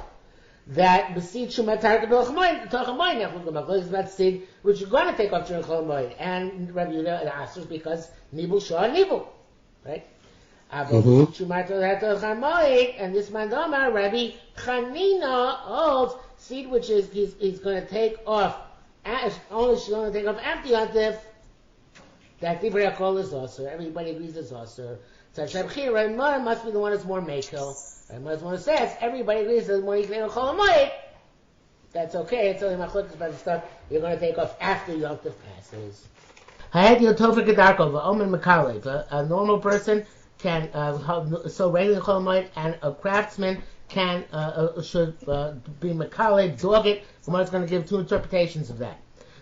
that besid shumat tarka b'chmoin is not seed which you're going to take off during Chol Moed, and Rabbi Yehuda answers because nibul shah nibul, right? And this mandama Rabbi Chanina holds seed which is he's going to take off. Only she's going to take off after Yontif. That Divrei Hakol is also. Everybody agrees it's also. So Rabbi must be the one that's more mekel. Rabbi is the one who says everybody agrees that the more you can Chol Moed. That's okay. It's only machlokes about the stuff you're going to take off after Yontif passes. A normal person can so regular Chol Moed, and a craftsman can should be Makalev, dog it. Someone's going to give two interpretations of that.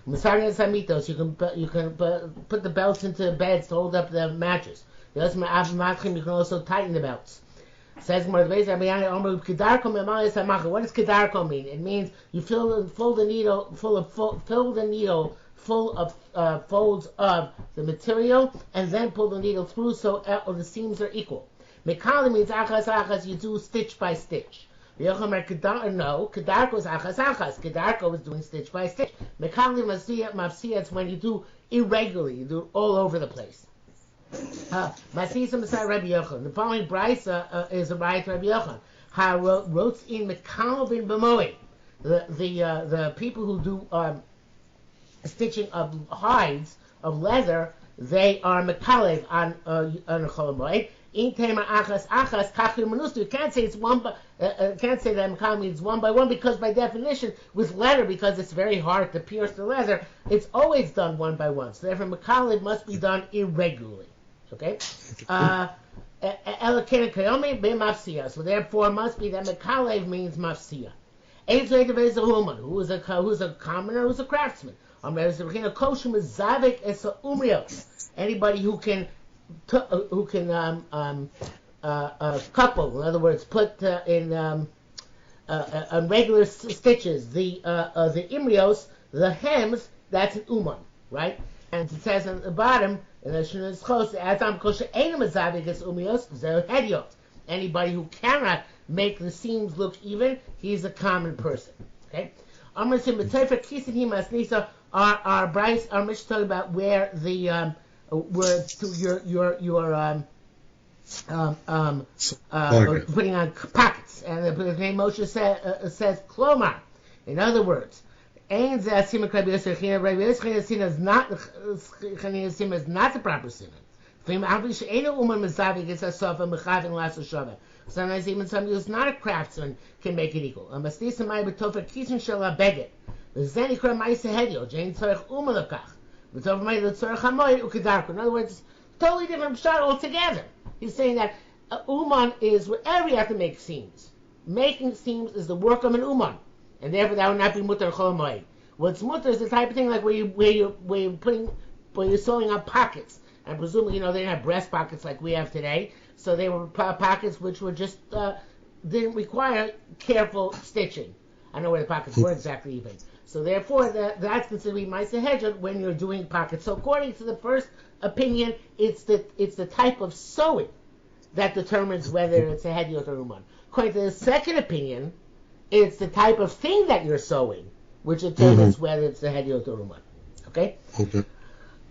Samitos, you can put the belts into beds to hold up the mattress. You can also tighten the belts. Says more what does kedarko mean? It means you fill the needle full of folds of the material, and then pull the needle through so the seams are equal. Mekali means achas, you do stitch by stitch. No, kedarko is achas. Kedarko is doing stitch by stitch. Mekali mafsiya, it's when you do irregularly, you do it all over the place. Masisa Masai Rabbi Yochanan. The following brisa is a brayta Rabbi Yochanan. Ha wrote in Mekalvin B'moed. The people who do stitching of hides of leather, they are Mekalev on Chol Moed. In Tema achas kachir manustu. You can't say it's one, can't say that Mekal means one by one, because by definition, with leather, because it's very hard to pierce the leather, it's always done one by one. So therefore, Mekal must be done irregularly. Okay. So therefore, it must be that Mekalev means mafsiya. Who's a commoner, who's a craftsman. Anybody who can couple, in other words, put in regular stitches the imrios, the hems, that's an uman, right? And it says on the bottom, anybody who cannot make the seams look even, he's a common person. Okay? Our Bryce, our Mishnah talking about where the where to your putting on pockets, and the name Moshe says klomar. In other words, Rabbi Yosef is not the proper simon. Sometimes even somebody who's not a craftsman can make it equal. In other words, totally different shot altogether. He's saying that uman is wherever you have to make seams. Making seams is the work of an uman, and therefore that would not be mutar chol moed. What's mutar is the type of thing like where you're sewing up pockets, and presumably they didn't have breast pockets like we have today, so they were pockets which were just didn't require careful stitching. I know where the pockets were exactly even. So therefore, that's considered to be ma'aseh hedjot when you're doing pockets. So according to the first opinion, it's the type of sewing that determines whether it's a hedjot or uman. According to the second opinion, it's the type of thing that you're sewing which determines whether it's a hedjot or uman. Okay.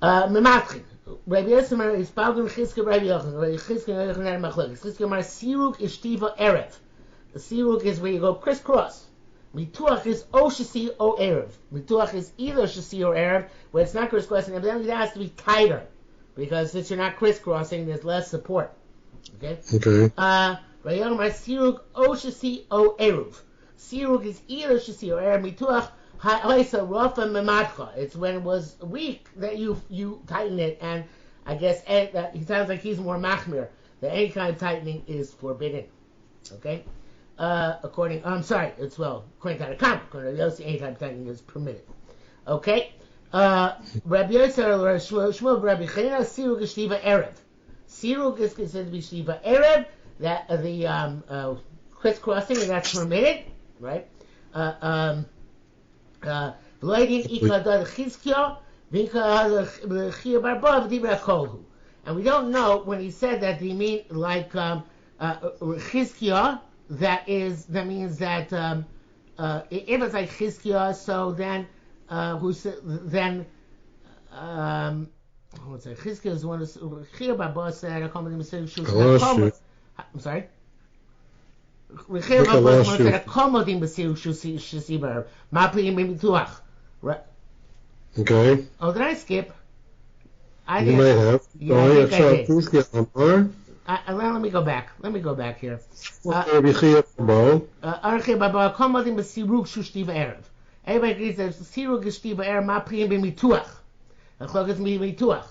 Mematchin. Rabbi Yosef is Balgam Chizke Rabbi Yochanan. Rabbi Chizke had a machlokes. Chizke Mar Siruk Ishtiva Erev. The Siruk is where you go crisscross. Mituach is o shasi o erev. Mituach is either shasi or erev, where it's not crisscrossing, and then it has to be tighter, because since you're not crisscrossing, there's less support. Okay. Rayom Mar Siruk o shasi o erev. Siruk is either shasi or erev. Mituach ha'oisa rafa memadcha. It's when it was weak that you tighten it, and I guess he sounds like he's more machmir. That any kind of tightening is forbidden. Okay. According to the comment, according to Yossi, any type of tightening is permitted. Okay? Rabbi Yosef, Shmuel, Rabbi Chanina, Sirug is Shtiva Erev. Sirug is considered to be Shtiva Erev, that the crisscrossing, and that's permitted, right? And we don't know when he said that, do you mean like Chizkiah, that means that if it's like Chizkiah, so then what's that? Chizkiah is one of Chizkiah Barba said, I'm sorry. Okay. Oh, did I skip? You may have. Yeah, I think I did. Please get on board. Let me go back. Let me go back here. Everybody agrees that Sirug is Shtiva Erev, Ma Priyim B'mituach. Achlok is Mituach.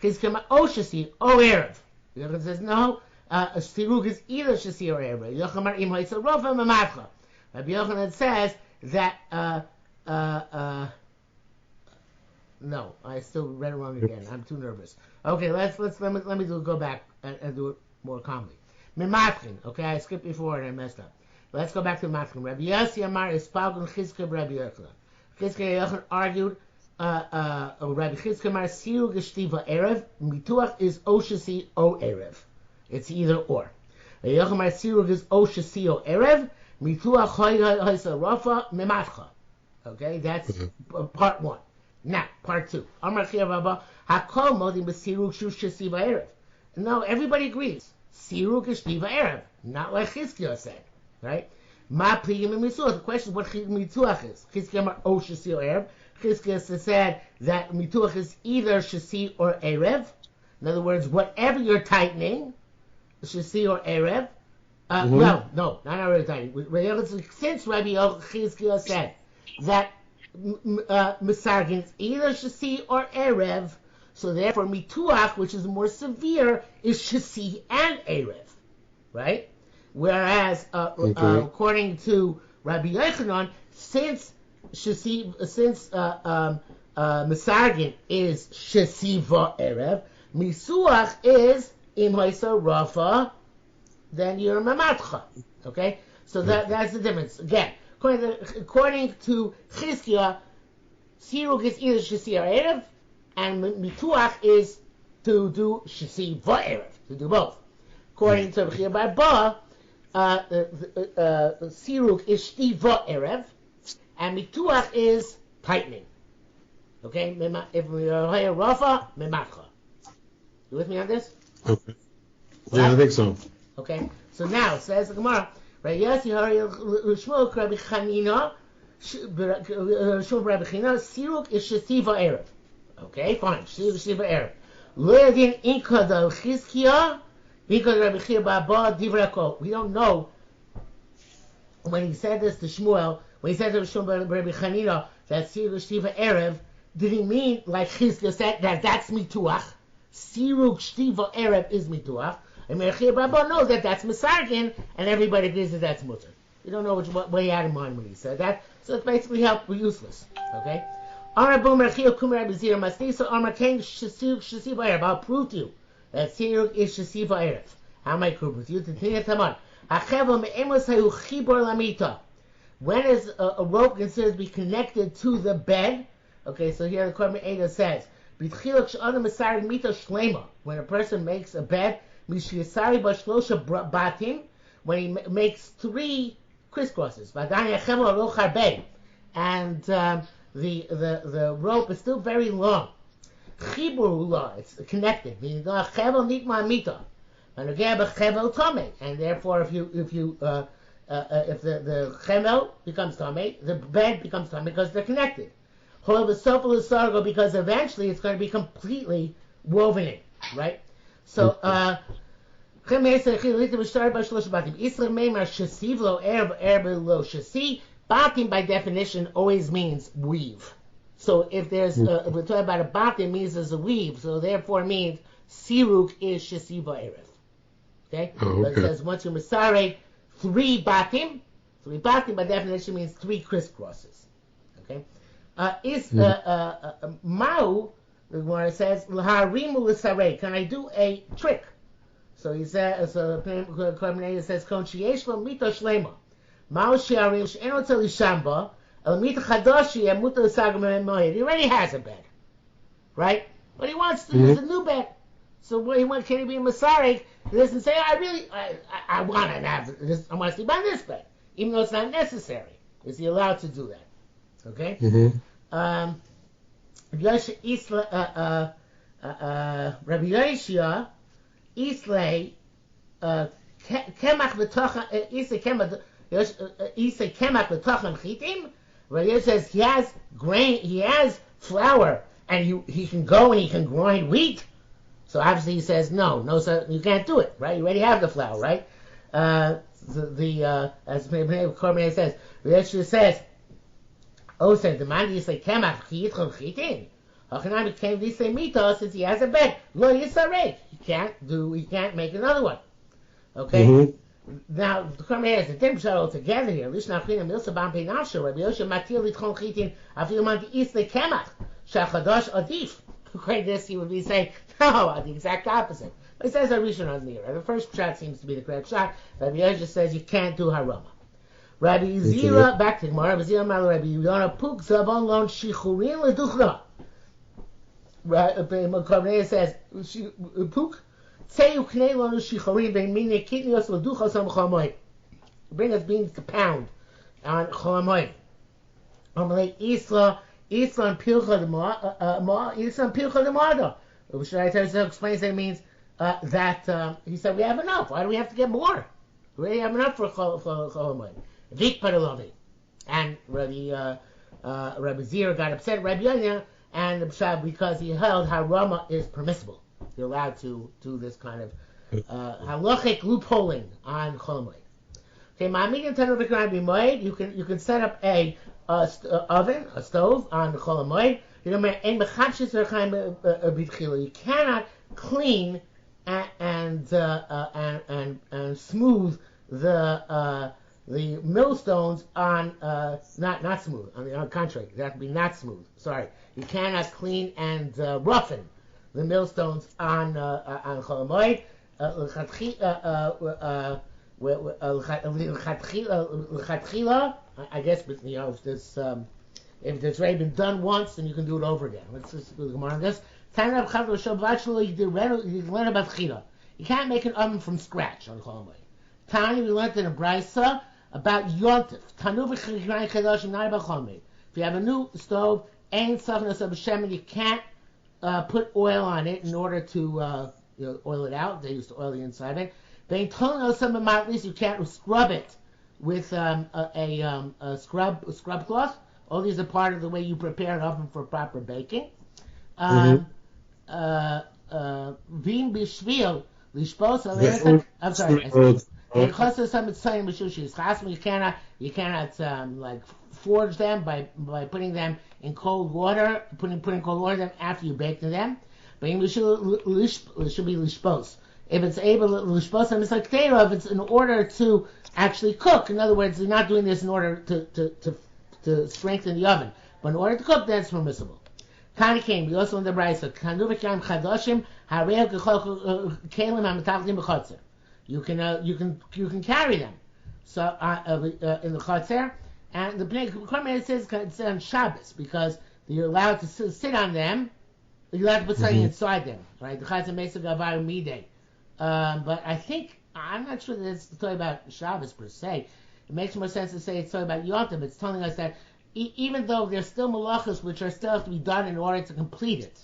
Chizkiah Ma O Shasi, O Erev. Yochanan says, no, Sirug is either Shasi or Erev. Yochanan Im Ha'isa Rofa Mamatcha. Rabbi Yochanan says that, no, I still read it wrong again. I'm too nervous. Okay, let me go back and do it more calmly. Mimatchin. Okay, I skipped before and I messed up. Let's go back to Matchin. Rabbi Yossi Amar is Palgun Chizkiah Rabbi Yochanan. Chizkiah Yochanan argued. Rabbi Chizkiah Amar Siru Geshtiva Erev. Mituach is Oshasi O Erev. It's either or. Rabbi Yochanan Amar Siru is Oshasi O Erev. Mituach Hoysa Rafa Mimatcha. Okay, that's part one. Now, part two. Amar Chia Rabba Hakol Modim B'Sirug Shu Shesiva Erev. No, everybody agrees. Sirug Shesiva Erev, not like Chizkiah said, right? Ma Priyim Mituach. The question is what Mituach is. Chizkiah Amar O Shesi or Erev. Chizkiah said that Mituach is either Shesi or Erev. In other words, whatever you're tightening, Shesi or Erev. Well, no, not already tightening. Since Rabbi Chizkiah said that Misargin is either Shasi or Erev, so therefore Mituach, which is more severe, is Shasi and Erev, right? Whereas, according to Rabbi Yochanan, since Misargin is Shasi v'Erev, Misuach is Im Haisa Rafa, then you're Mamatcha, okay? So that's the difference. Again, according to Chizkiah, Sirug is either Shasi or Erev, and Mituach is to do Shasi v'Erev, to do both. According to Chizkiah Barba, Sirug is Shti v'Erev, and Mituach is tightening. Okay? If we are Rafa, Mematcha. You with me on this? Okay. Yeah, I think so. Okay? So now, says the Gemara, Rabbi Yossi Shmuel Rabbi Chanina, Siruk is Shesiva Erev. Okay, fine. Shesiva Erev. Lo yadin inka dal Chizkiah, inka Rabbi Chia Baba Divrakol. We don't know when he said this to Shmuel, when he said to Shmuel Rabbi Chanina that Siruk Shesiva Erev, did he mean like Chizkiah said that that's Mituach? Siruk Shesiva Erev is Mituach. And Merchia Baba knows that that's Misargin, and everybody agrees that that's Mutter. We don't know what he had in mind when he said that, so it's basically useless. Okay? I'll prove to you that Sirug is Shesiva Erev. How am I prove with you? When is a rope considered to be connected to the bed? Okay, so here the Korban Eidah says, when a person makes a bed, when he makes 3 crisscrosses, and the rope is still very long. It's connected. And therefore, if the chemel becomes tamei, the bed becomes tamei because they're connected. Because eventually it's going to be completely woven in, right? So, batim by definition always means weave. So if there's if we're talking about a batim, it means there's a weave. So therefore, it means siruk is shesiva erev. Okay, but it says once you masare 3 batim by definition means 3 crisscrosses. Okay, mau. The Gemara says, can I do a trick? So he says, Korban Eidah says, He already has a bed, right? But he wants to use a new bed. So can he be a Masarek? He doesn't say, I want to have this, I want to sleep on this bed, even though it's not necessary. Is he allowed to do that? Okay? Rabbi Yoshia, Islay, Kemach B'Tocham Chitim. Rabbi Yoshia says he has grain, he has flour, and he can go and he can grind wheat. So obviously he says no, sir, you can't do it, right? You already have the flour, right? As Cormier says, Yeshua says, said the man you say kemach chiyitchon chitin. Hachanami became this same mito since he has a bed. Lo yisarek. He can't make another one. Okay. Now the Cormier has the different shot altogether here. Lishna china milsa bam peinasha. Rabbi Yosha matil litchon chitin. Afil man is the kemach shachadosh adif. According to this, he would be saying, no, the exact opposite. But he says Rishon on the The first shot seems to be the correct shot. Rabbi Yosha says you can't do haroma. Rabbi Zira, back to Gemara, Rabbi Zira Mal Rabbi Yonah Puk Zavon Lon Shichurin Leduchna. Rabbi says Puk Tzeyu Knei Lon Shichurin Beimine Kitnios Leduchos Am Chomoy. Bring us beans to pound on Chomoy. Amalei Isla Pilcha de Moada. Should I tell you to explain that it means that he said we have enough. Why do we have to get more? We already have enough for Chomoy. Vik Paralovi. And Rabbi Zira got upset at Rabbi Yonia and the Pshab because he held haroma is permissible. You're allowed to do this kind of halachic loopholing on Chomoy. Okay, Ma'amidim Tanu V'Kran B'Moed, you can set up a oven, a stove on the Chol HaMoed. You cannot clean and smooth the millstones on not smooth. On the contrary, they have to be not smooth. Sorry, you cannot clean and roughen the millstones on Chol HaMoed. I guess, but if it's already been done once, then you can do it over again. Let's just do the Gemara on this. You can't make an oven from scratch on Chol HaMoed. Tani, we learned in a brisa about Yontif. Not about Chol HaMoed. If you have a new stove, you can't put oil on it in order to oil it out. They used to oil the inside of it. At least you can't scrub it with a scrub cloth. All these are part of the way you prepare an oven for proper baking. Vim bishvil lishpos. I'm sorry. You cannot like forge them by putting them in cold water, putting cold water in them after you bake them. But it should be lishpos. If it's able to lishpos them, it's like teira. If it's in order to actually cook. In other words, you're not doing this in order to strengthen the oven. But in order to cook, that's permissible. Kani came. We also in the brayso. Kanuvakam chadoshim harei kelim hamatavlim b'chotzer. You can carry them. So in the chotzer, and the Bnei Korban says it's on Shabbos because you're allowed to sit on them. You're allowed to put something inside them, right? The chotzer makes a gavar midday. But I'm not sure that it's talking about Shabbos per se. It makes more sense to say it's talking about Yom Tov. It's telling us that even though there's still malachas which are still have to be done in order to complete it,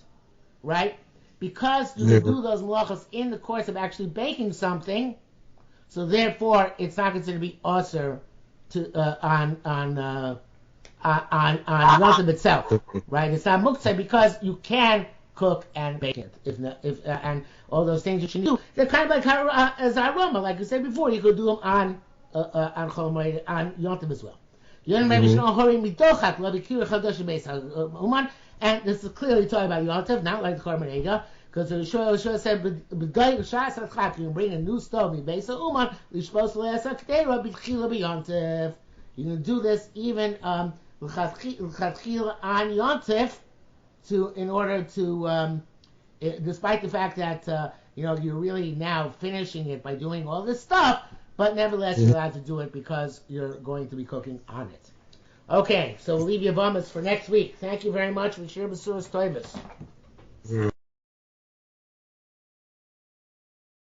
right? Because you can do those malachas in the course of actually baking something, so therefore it's not considered to be osir on Yom Tov itself, right? It's not muktzah because you can cook and bake it, and all those things that you do. They're kind of like as aroma, like I said before. You could do them on Chol HaMoed, on Yom Tov as well. And this is clearly talking about Yom Tov, not like the Korban Ega, because the Shua said, you can bring a new stove, you can do this even on Yom Tov, in order to, despite the fact that you're really now finishing it by doing all this stuff, but nevertheless you're allowed to do it because you're going to be cooking on it. Okay, so we'll leave you bummas for next week. Thank you very much. We share Basuras Toibus.